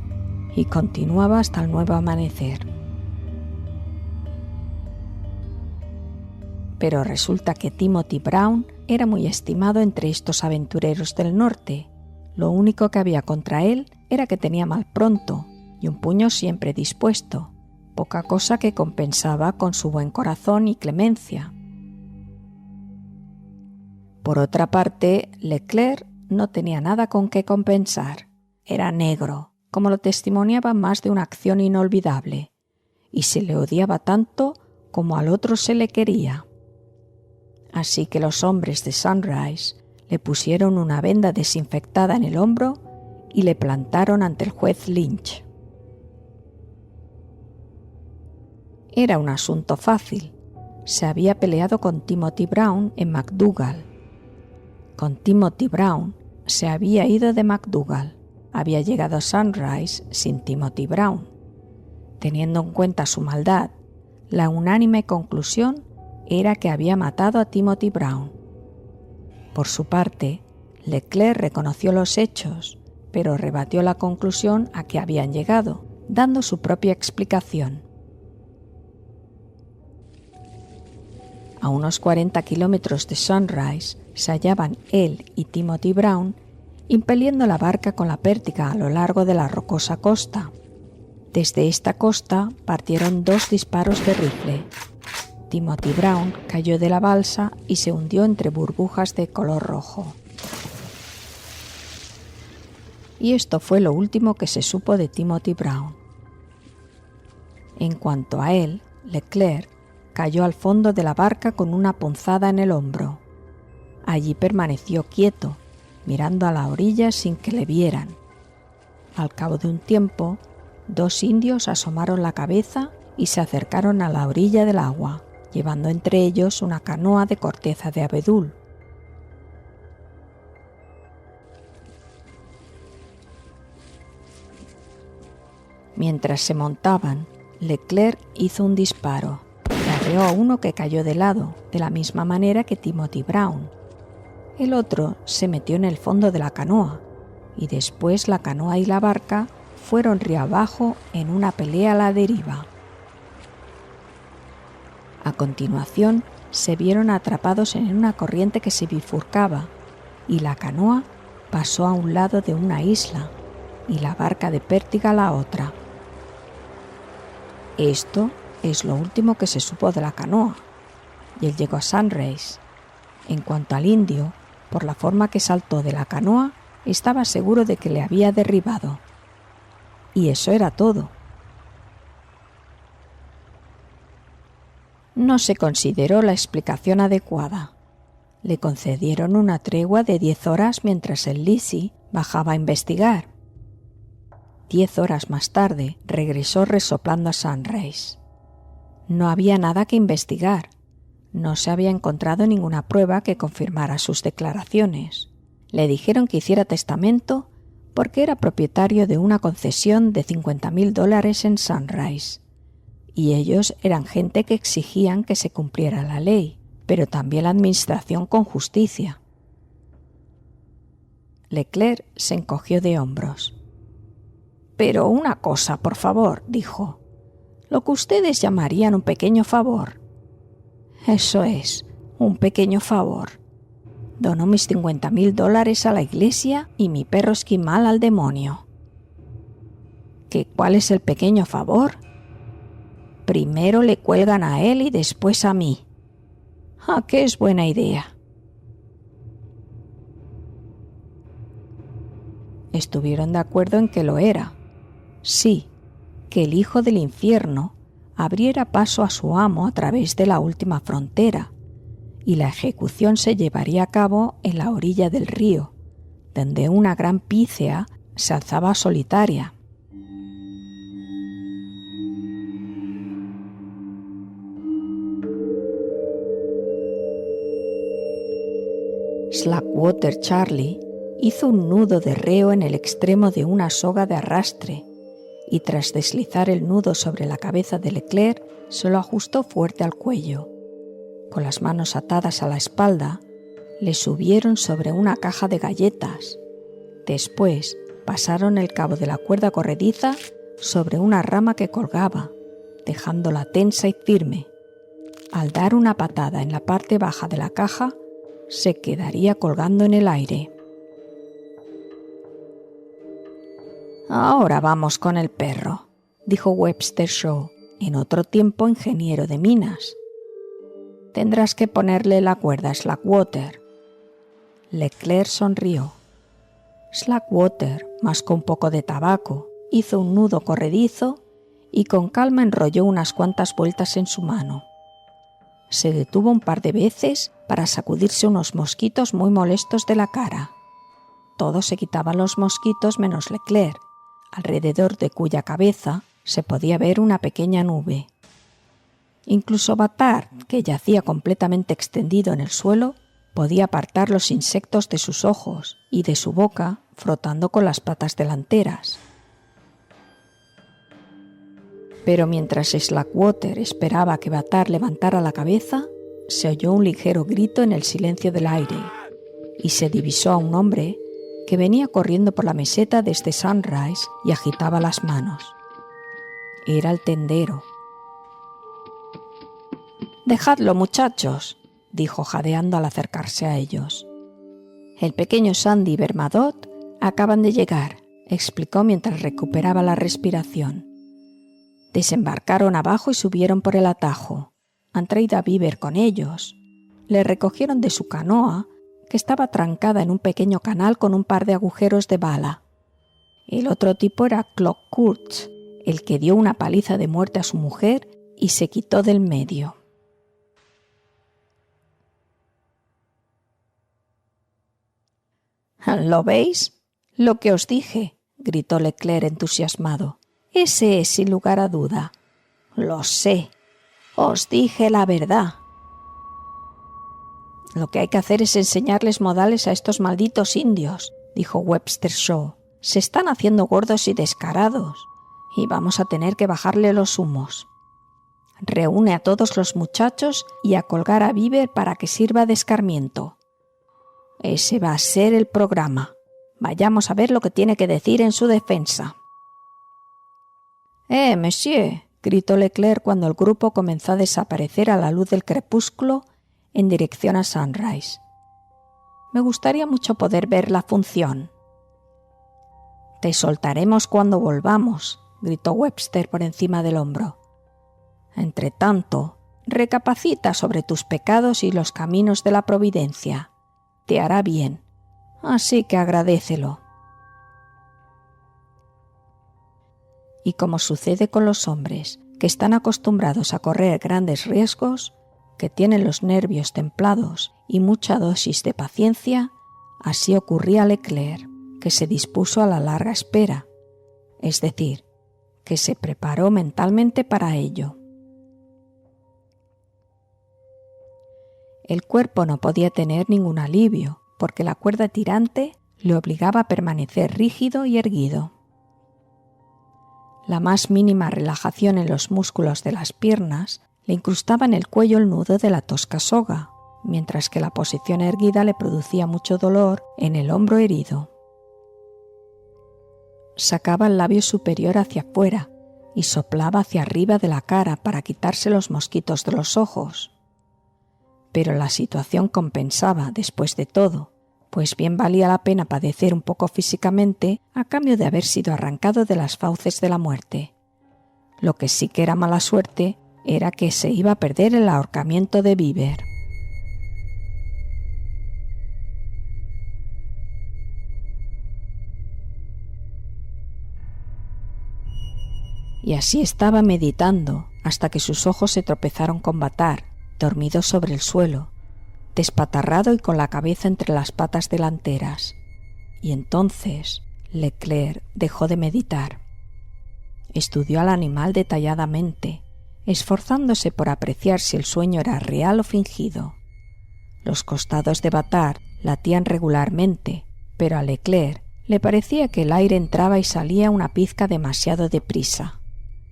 Speaker 1: y continuaba hasta el nuevo amanecer. Pero resulta que Timothy Brown era muy estimado entre estos aventureros del norte. Lo único que había contra él era que tenía mal pronto y un puño siempre dispuesto, poca cosa que compensaba con su buen corazón y clemencia. Por otra parte, Leclerc no tenía nada con qué compensar. Era negro, como lo testimoniaba más de una acción inolvidable, y se le odiaba tanto como al otro se le quería. Así que los hombres de Sunrise le pusieron una venda desinfectada en el hombro y le plantaron ante el juez Lynch. Era un asunto fácil. Se había peleado con Timothy Brown en MacDougall. Con Timothy Brown se había ido de MacDougall. Había llegado a Sunrise sin Timothy Brown. Teniendo en cuenta su maldad, la unánime conclusión era que había matado a Timothy Brown. Por su parte, Leclerc reconoció los hechos, pero rebatió la conclusión a que habían llegado, dando su propia explicación. A unos 40 kilómetros de Sunrise se hallaban él y Timothy Brown impeliendo la barca con la pértiga a lo largo de la rocosa costa. Desde esta costa partieron 2 disparos de rifle. Timothy Brown cayó de la balsa y se hundió entre burbujas de color rojo. Y esto fue lo último que se supo de Timothy Brown. En cuanto a él, Leclerc cayó al fondo de la barca con una punzada en el hombro. Allí permaneció quieto, mirando a la orilla sin que le vieran. Al cabo de un tiempo, 2 indios asomaron la cabeza y se acercaron a la orilla del agua, llevando entre ellos una canoa de corteza de abedul. Mientras se montaban, Leclerc hizo un disparo y arreó a uno que cayó de lado, de la misma manera que Timothy Brown. El otro se metió en el fondo de la canoa y después la canoa y la barca fueron río abajo en una pelea a la deriva. A continuación, se vieron atrapados en una corriente que se bifurcaba y la canoa pasó a un lado de una isla y la barca de Pértiga a la otra. Esto es lo último que se supo de la canoa, y él llegó a Sunrise. En cuanto al indio, por la forma que saltó de la canoa, estaba seguro de que le había derribado. Y eso era todo. No se consideró la explicación adecuada. Le concedieron una tregua de 10 horas mientras el Lizzie bajaba a investigar. 10 horas más tarde regresó resoplando a Sunrise. No había nada que investigar. No se había encontrado ninguna prueba que confirmara sus declaraciones. Le dijeron que hiciera testamento porque era propietario de una concesión de $50,000 en Sunrise. Y ellos eran gente que exigían que se cumpliera la ley, pero también la administración con justicia. Leclerc se encogió de hombros. «Pero una cosa, por favor», dijo. «Lo que ustedes llamarían un pequeño favor». «Eso es, un pequeño favor. Dono mis $50,000 a la iglesia y mi perro esquimal al demonio». «¿Qué cuál es el pequeño favor?» «Primero le cuelgan a él y después a mí». «Ah, qué es buena idea». Estuvieron de acuerdo en que lo era. Sí, que el hijo del infierno abriera paso a su amo a través de la última frontera, y la ejecución se llevaría a cabo en la orilla del río, donde una gran pícea se alzaba solitaria. Slackwater Charlie hizo un nudo de reo en el extremo de una soga de arrastre y tras deslizar el nudo sobre la cabeza de Leclerc se lo ajustó fuerte al cuello. Con las manos atadas a la espalda, le subieron sobre una caja de galletas. Después pasaron el cabo de la cuerda corrediza sobre una rama que colgaba, dejándola tensa y firme. Al dar una patada en la parte baja de la caja, se quedaría colgando en el aire. «Ahora vamos con el perro», dijo Webster Shaw, en otro tiempo ingeniero de minas. «Tendrás que ponerle la cuerda a Slackwater». Leclerc sonrió. Slackwater mascó un poco de tabaco, hizo un nudo corredizo y con calma enrolló unas cuantas vueltas en su mano. Se detuvo un par de veces para sacudirse unos mosquitos muy molestos de la cara. Todos se quitaban los mosquitos menos Leclerc, alrededor de cuya cabeza se podía ver una pequeña nube. Incluso Batard, que yacía completamente extendido en el suelo, podía apartar los insectos de sus ojos y de su boca frotando con las patas delanteras. Pero mientras Slackwater esperaba que Batard levantara la cabeza, se oyó un ligero grito en el silencio del aire y se divisó a un hombre que venía corriendo por la meseta desde Sunrise y agitaba las manos. Era el tendero. «Dejadlo, muchachos», dijo jadeando al acercarse a ellos. «El pequeño Sandy y Bermadot acaban de llegar», explicó mientras recuperaba la respiración. «Desembarcaron abajo y subieron por el atajo. Han traído a Beaver con ellos. Le recogieron de su canoa, que estaba trancada en un pequeño canal con un par de agujeros de bala. El otro tipo era Clock Kurtz, el que dio una paliza de muerte a su mujer y se quitó del medio». «¿Lo veis? Lo que os dije», gritó Leclerc entusiasmado. «Ese es sin lugar a duda». «Lo sé». Os dije la verdad. Lo que hay que hacer es enseñarles modales a estos malditos indios, dijo Webster Shaw. Se están haciendo gordos y descarados, y vamos a tener que bajarle los humos. Reúne a todos los muchachos y a colgar a Beaver para que sirva de escarmiento. Ese va a ser el programa. Vayamos a ver lo que tiene que decir en su defensa. Monsieur, gritó Leclerc cuando el grupo comenzó a desaparecer a la luz del crepúsculo en dirección a Sunrise. Me gustaría mucho poder ver la función. Te soltaremos cuando volvamos, gritó Webster por encima del hombro. Entretanto, recapacita sobre tus pecados y los caminos de la providencia. Te hará bien, así que agradécelo. Y como sucede con los hombres que están acostumbrados a correr grandes riesgos, que tienen los nervios templados y mucha dosis de paciencia, así ocurría a Leclerc, que se dispuso a la larga espera, es decir, que se preparó mentalmente para ello. El cuerpo no podía tener ningún alivio, porque la cuerda tirante le obligaba a permanecer rígido y erguido. La más mínima relajación en los músculos de las piernas le incrustaba en el cuello el nudo de la tosca soga, mientras que la posición erguida le producía mucho dolor en el hombro herido. Sacaba el labio superior hacia afuera y soplaba hacia arriba de la cara para quitarse los mosquitos de los ojos. Pero la situación compensaba, después de todo, pues bien valía la pena padecer un poco físicamente a cambio de haber sido arrancado de las fauces de la muerte. Lo que sí que era mala suerte era que se iba a perder el ahorcamiento de Beaver. Y así estaba meditando hasta que sus ojos se tropezaron con Batard, dormido sobre el suelo, despatarrado y con la cabeza entre las patas delanteras. Y entonces Leclerc dejó de meditar. Estudió al animal detalladamente, esforzándose por apreciar si el sueño era real o fingido. Los costados de Batard latían regularmente, pero a Leclerc le parecía que el aire entraba y salía una pizca demasiado deprisa.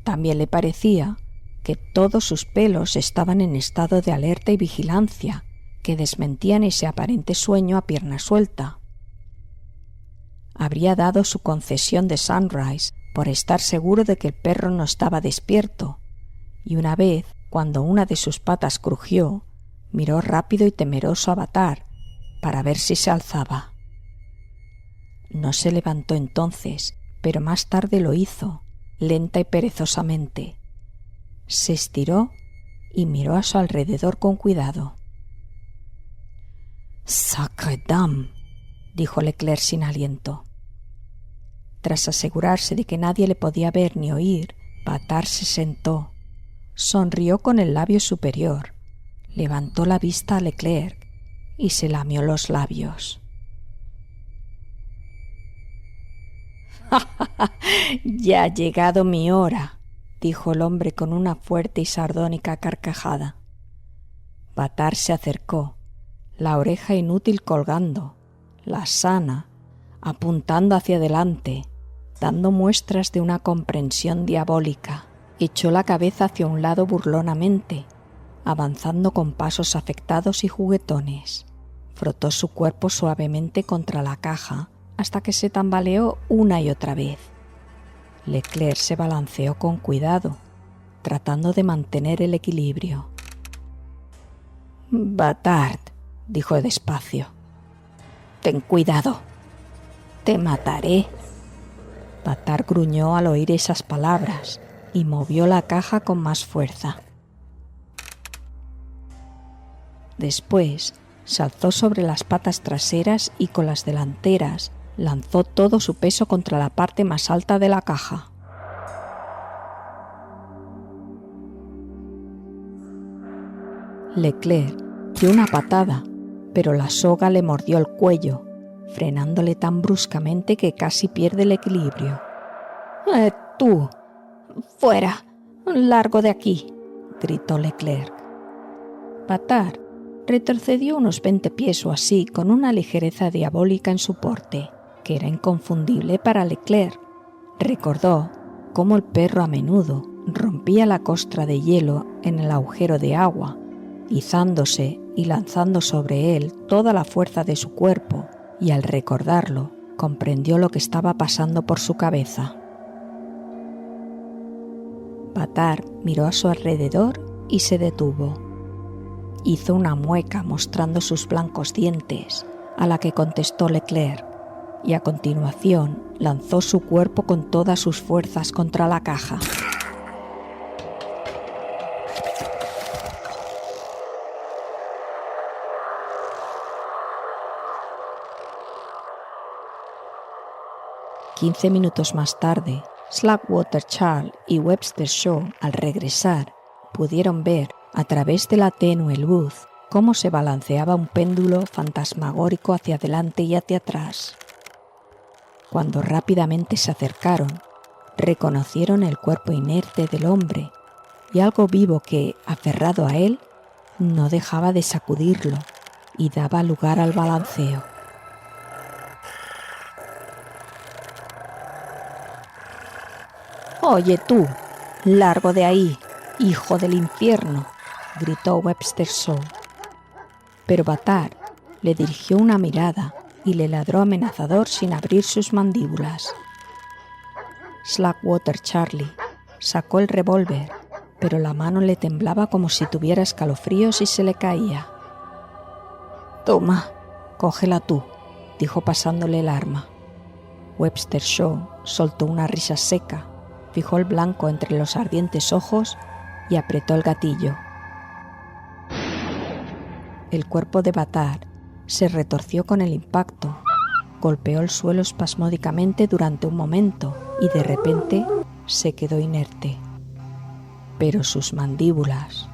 Speaker 1: También le parecía que todos sus pelos estaban en estado de alerta y vigilancia, que desmentían ese aparente sueño a pierna suelta. Habría dado su concesión de Sunrise por estar seguro de que el perro no estaba despierto, y una vez, cuando una de sus patas crujió, miró rápido y temeroso a Batard para ver si se alzaba. No se levantó entonces, pero más tarde lo hizo, lenta y perezosamente. Se estiró y miró a su alrededor con cuidado. «Sacre dame», dijo Leclerc sin aliento. Tras asegurarse de que nadie le podía ver ni oír, Batard se sentó, sonrió con el labio superior, levantó la vista a Leclerc y se lamió los labios. «Ya ha llegado mi hora», dijo el hombre con una fuerte y sardónica carcajada. Batard se acercó, la oreja inútil colgando, la sana, apuntando hacia adelante, dando muestras de una comprensión diabólica. Echó la cabeza hacia un lado burlonamente, avanzando con pasos afectados y juguetones. Frotó su cuerpo suavemente contra la caja hasta que se tambaleó una y otra vez. Leclerc se balanceó con cuidado, tratando de mantener el equilibrio. «Batard», dijo despacio, «ten cuidado. Te mataré». Batard gruñó al oír esas palabras y movió la caja con más fuerza. Después se alzó sobre las patas traseras y con las delanteras lanzó todo su peso contra la parte más alta de la caja. Leclerc dio una patada, pero la soga le mordió el cuello, frenándole tan bruscamente que casi pierde el equilibrio. Tú, fuera, largo de aquí, gritó Leclerc. Patard retrocedió unos 20 pies o así con una ligereza diabólica en su porte, que era inconfundible para Leclerc. Recordó cómo el perro a menudo rompía la costra de hielo en el agujero de agua, izándose y lanzando sobre él toda la fuerza de su cuerpo, y al recordarlo, comprendió lo que estaba pasando por su cabeza. Patard miró a su alrededor y se detuvo. Hizo una mueca mostrando sus blancos dientes, a la que contestó Leclerc, y a continuación lanzó su cuerpo con todas sus fuerzas contra la caja. «15 minutos más tarde, Slackwater Charles y Webster Shaw, al regresar, pudieron ver, a través de la tenue luz, cómo se balanceaba un péndulo fantasmagórico hacia adelante y hacia atrás. Cuando rápidamente se acercaron, reconocieron el cuerpo inerte del hombre y algo vivo que, aferrado a él, no dejaba de sacudirlo y daba lugar al balanceo. «Oye tú, largo de ahí, hijo del infierno», gritó Webster Shaw. Pero Patard le dirigió una mirada y le ladró amenazador sin abrir sus mandíbulas. Slackwater Charlie sacó el revólver, pero la mano le temblaba como si tuviera escalofríos y se le caía. «Toma, cógela tú», dijo pasándole el arma. Webster Shaw soltó una risa seca, fijó el blanco entre los ardientes ojos y apretó el gatillo. El cuerpo de Patard se retorció con el impacto, golpeó el suelo espasmódicamente durante un momento y de repente se quedó inerte. Pero sus mandíbulas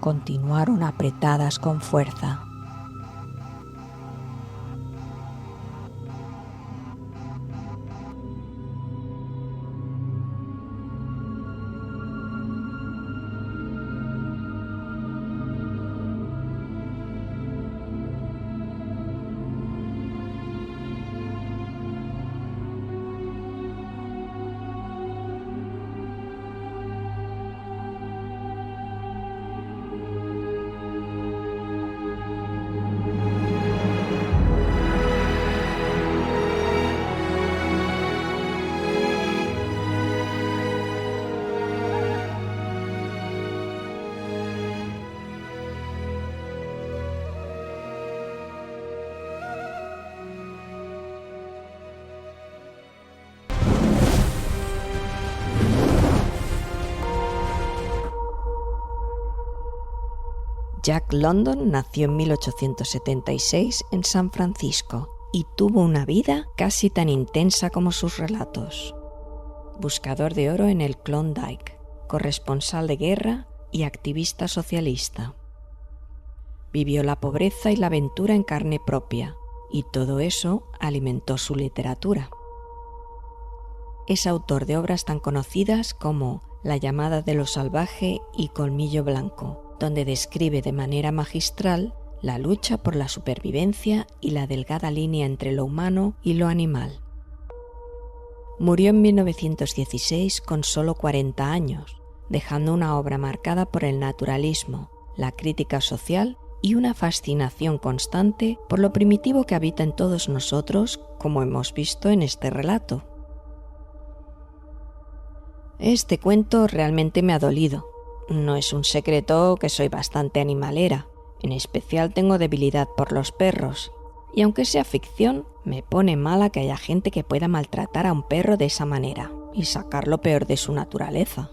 Speaker 1: continuaron apretadas con fuerza. Jack London nació en 1876 en San Francisco y tuvo una vida casi tan intensa como sus relatos. Buscador de oro en el Klondike, corresponsal de guerra y activista socialista. Vivió la pobreza y la aventura en carne propia, y todo eso alimentó su literatura. Es autor de obras tan conocidas como La llamada de lo salvaje y Colmillo blanco, donde describe de manera magistral la lucha por la supervivencia y la delgada línea entre lo humano y lo animal. Murió en 1916 con solo 40 años, dejando una obra marcada por el naturalismo, la crítica social y una fascinación constante por lo primitivo que habita en todos nosotros, como hemos visto en este relato. Este cuento realmente me ha dolido. No es un secreto que soy bastante animalera, en especial tengo debilidad por los perros, y aunque sea ficción, me pone mala que haya gente que pueda maltratar a un perro de esa manera y sacar lo peor de su naturaleza.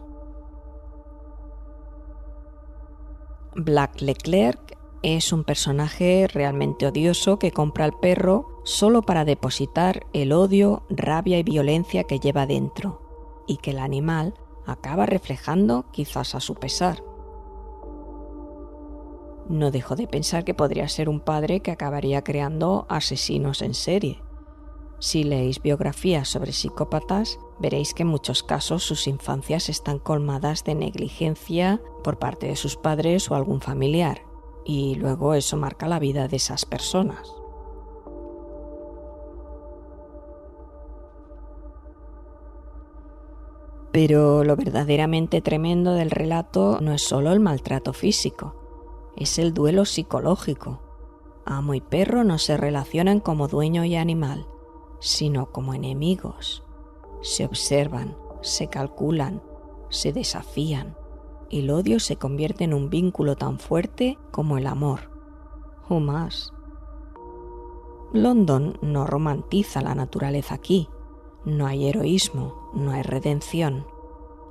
Speaker 1: Black Leclerc es un personaje realmente odioso que compra al perro solo para depositar el odio, rabia y violencia que lleva dentro, y que el animal acaba reflejando quizás a su pesar. No dejo de pensar que podría ser un padre que acabaría creando asesinos en serie. Si leéis biografías sobre psicópatas, veréis que en muchos casos sus infancias están colmadas de negligencia por parte de sus padres o algún familiar, y luego eso marca la vida de esas personas. Pero lo verdaderamente tremendo del relato no es solo el maltrato físico, es el duelo psicológico. Amo y perro no se relacionan como dueño y animal, sino como enemigos. Se observan, se calculan, se desafían, y el odio se convierte en un vínculo tan fuerte como el amor, o más. London no romantiza la naturaleza aquí. No hay heroísmo, no hay redención.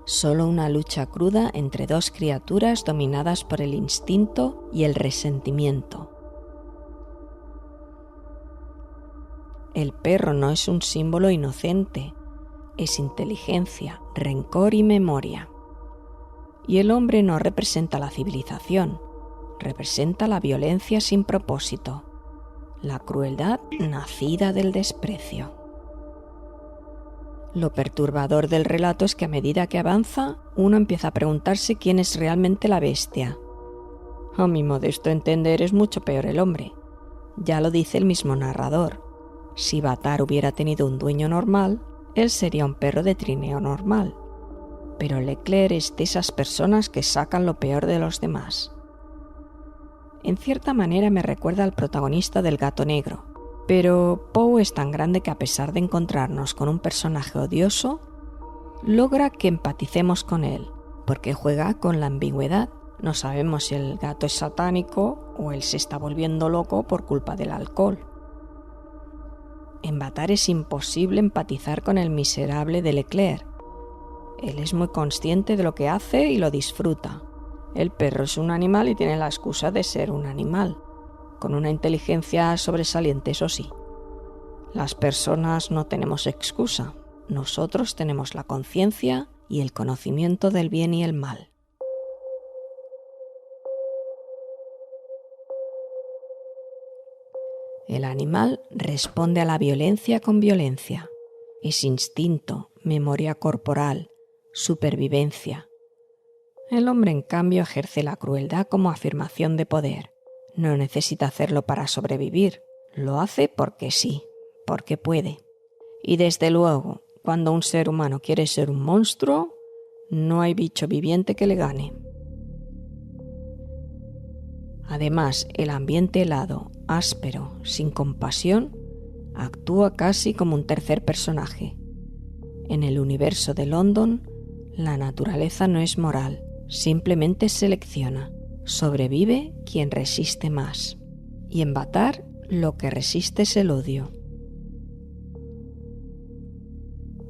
Speaker 1: Solo una lucha cruda entre dos criaturas dominadas por el instinto y el resentimiento. El perro no es un símbolo inocente, es inteligencia, rencor y memoria. Y el hombre no representa la civilización, representa la violencia sin propósito, la crueldad nacida del desprecio. Lo perturbador del relato es que a medida que avanza, uno empieza a preguntarse quién es realmente la bestia. A mi modesto entender es mucho peor el hombre. Ya lo dice el mismo narrador. Si Batar hubiera tenido un dueño normal, él sería un perro de trineo normal. Pero Leclerc es de esas personas que sacan lo peor de los demás. En cierta manera me recuerda al protagonista del Gato Negro, pero Poe es tan grande que a pesar de encontrarnos con un personaje odioso, logra que empaticemos con él, porque juega con la ambigüedad. No sabemos si el gato es satánico o él se está volviendo loco por culpa del alcohol. En Batar es imposible empatizar con el miserable de Leclerc. Él es muy consciente de lo que hace y lo disfruta. El perro es un animal y tiene la excusa de ser un animal, con una inteligencia sobresaliente, eso sí. Las personas no tenemos excusa, nosotros tenemos la conciencia y el conocimiento del bien y el mal. El animal responde a la violencia con violencia. Es instinto, memoria corporal, supervivencia. El hombre, en cambio, ejerce la crueldad como afirmación de poder. No necesita hacerlo para sobrevivir, lo hace porque sí, porque puede. Y desde luego, cuando un ser humano quiere ser un monstruo, no hay bicho viviente que le gane. Además, el ambiente helado, áspero, sin compasión, actúa casi como un tercer personaje. En el universo de London, la naturaleza no es moral, simplemente selecciona. Sobrevive quien resiste más. Y en Batar, lo que resiste es el odio.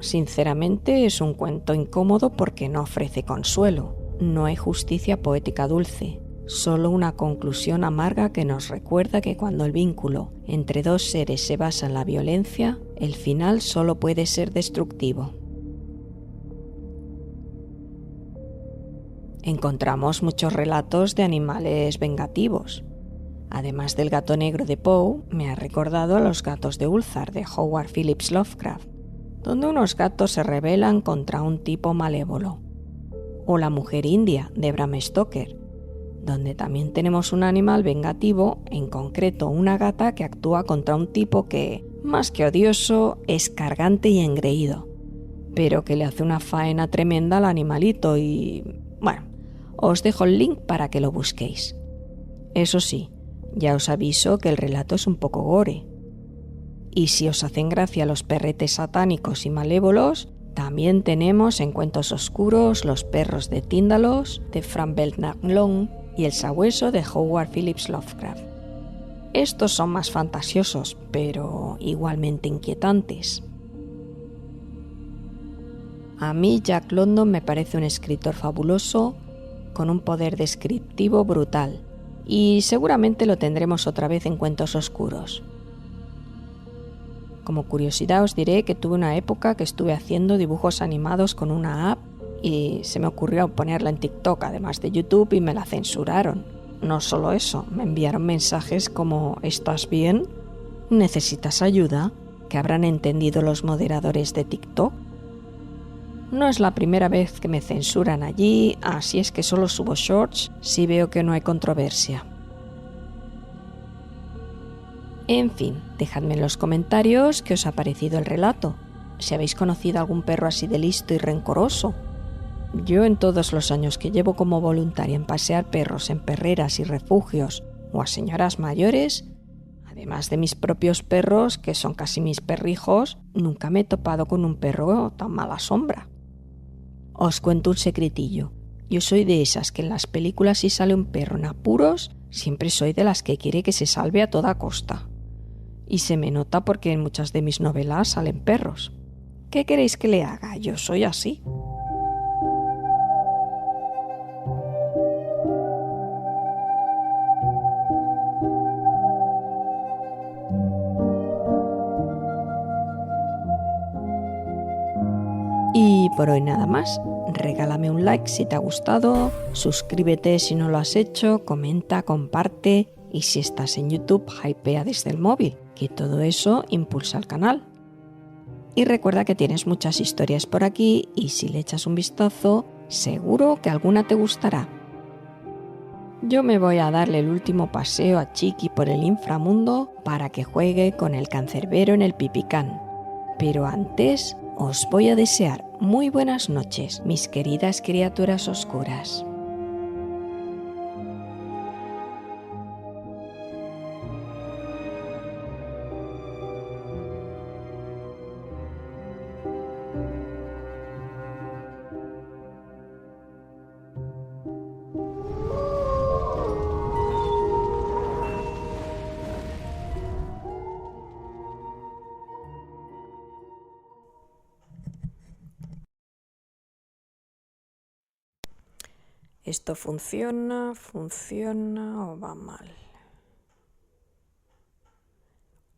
Speaker 1: Sinceramente, es un cuento incómodo porque no ofrece consuelo. No hay justicia poética dulce. Solo una conclusión amarga que nos recuerda que cuando el vínculo entre dos seres se basa en la violencia, el final solo puede ser destructivo. Encontramos muchos relatos de animales vengativos. Además del gato negro de Poe, me ha recordado a los gatos de Ulthar de Howard Phillips Lovecraft, donde unos gatos se rebelan contra un tipo malévolo. O La mujer india de Bram Stoker, donde también tenemos un animal vengativo, en concreto una gata que actúa contra un tipo que, más que odioso, es cargante y engreído, pero que le hace una faena tremenda al animalito y... bueno, os dejo el link para que lo busquéis. Eso sí, ya os aviso que el relato es un poco gore. Y si os hacen gracia los perretes satánicos y malévolos, también tenemos en Cuentos Oscuros Los perros de Tíndalos de Frank Belknap Long y El sabueso de Howard Phillips Lovecraft. Estos son más fantasiosos, pero igualmente inquietantes. A mí Jack London me parece un escritor fabuloso, con un poder descriptivo brutal, y seguramente lo tendremos otra vez en Cuentos Oscuros. Como curiosidad os diré que tuve una época que estuve haciendo dibujos animados con una app y se me ocurrió ponerla en TikTok además de YouTube y me la censuraron. No solo eso, me enviaron mensajes como ¿estás bien? ¿Necesitas ayuda? ¿Qué habrán entendido los moderadores de TikTok? No es la primera vez que me censuran allí, así es que solo subo shorts si veo que no hay controversia. En fin, dejadme en los comentarios qué os ha parecido el relato, si habéis conocido algún perro así de listo y rencoroso. Yo en todos los años que llevo como voluntaria en pasear perros en perreras y refugios o a señoras mayores, además de mis propios perros, que son casi mis perrijos, nunca me he topado con un perro tan mala sombra. Os cuento un secretillo. Yo soy de esas que en las películas si sale un perro en apuros, siempre soy de las que quiere que se salve a toda costa. Y se me nota porque en muchas de mis novelas salen perros. ¿Qué queréis que le haga? Yo soy así. Y por hoy nada más. Regálame un like si te ha gustado, suscríbete si no lo has hecho, comenta, comparte y si estás en YouTube, hypea desde el móvil, que todo eso impulsa al canal. Y recuerda que tienes muchas historias por aquí y si le echas un vistazo, seguro que alguna te gustará. Yo me voy a darle el último paseo a Chiqui por el inframundo para que juegue con el cancerbero en el pipicán. Pero antes os voy a desear muy buenas noches, mis queridas criaturas oscuras. ¿Esto funciona o va mal?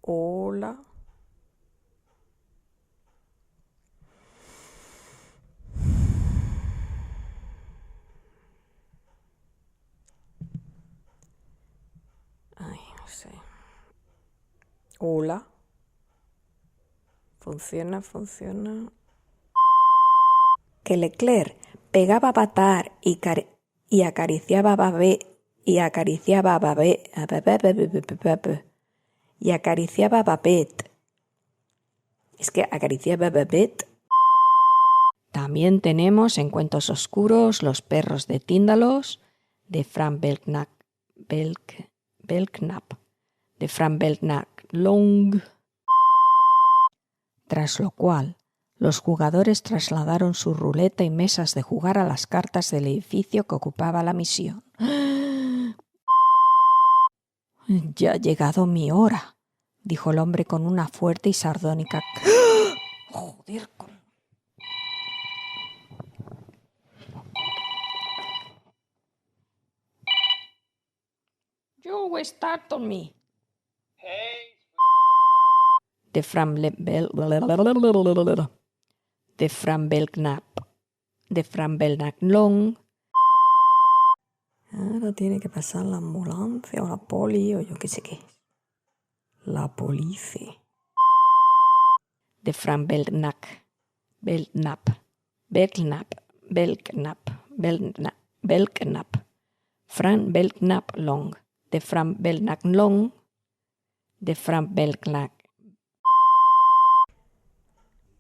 Speaker 1: Hola. Ay, no sé. Hola. Funciona. Que Leclerc pegaba a patar y acariciaba a Babé y acariciaba a Babette. Es que acariciaba a Babette. También tenemos en Cuentos Oscuros Los perros de Tíndalos de Frank Belknap, de Frank Belknap Long. Tras lo cual, los jugadores trasladaron su ruleta y mesas de jugar a las cartas del edificio que ocupaba la misión. Ya ha llegado mi hora, dijo el hombre con una fuerte y sardónica. Joder, You start on me.
Speaker 2: Hey,
Speaker 1: De Frank Belknap Long. Ahora tiene que pasar la ambulancia o la poli o yo qué sé qué. La policía. De Frank Belknap Frank Belknap Long. De Frank Belknap Long. De Frank Belknap.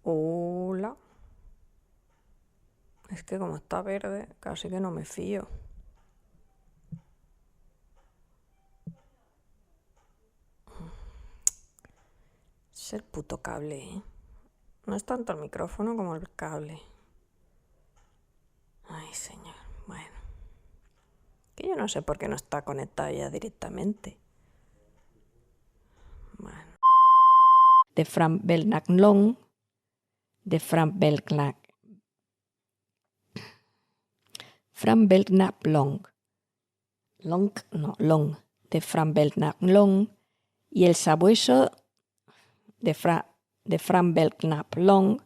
Speaker 1: Hola. Es que como está verde, casi que no me fío. Es el puto cable, ¿eh? No es tanto el micrófono como el cable. Ay, señor. Bueno. Que yo no sé por qué no está conectado ya directamente. Bueno. De Frank Belknap Long. De Frank Belknap. Frank Belknap Long. Long. De Frank Belknap Long. Y el sabueso de Frank Belknap Long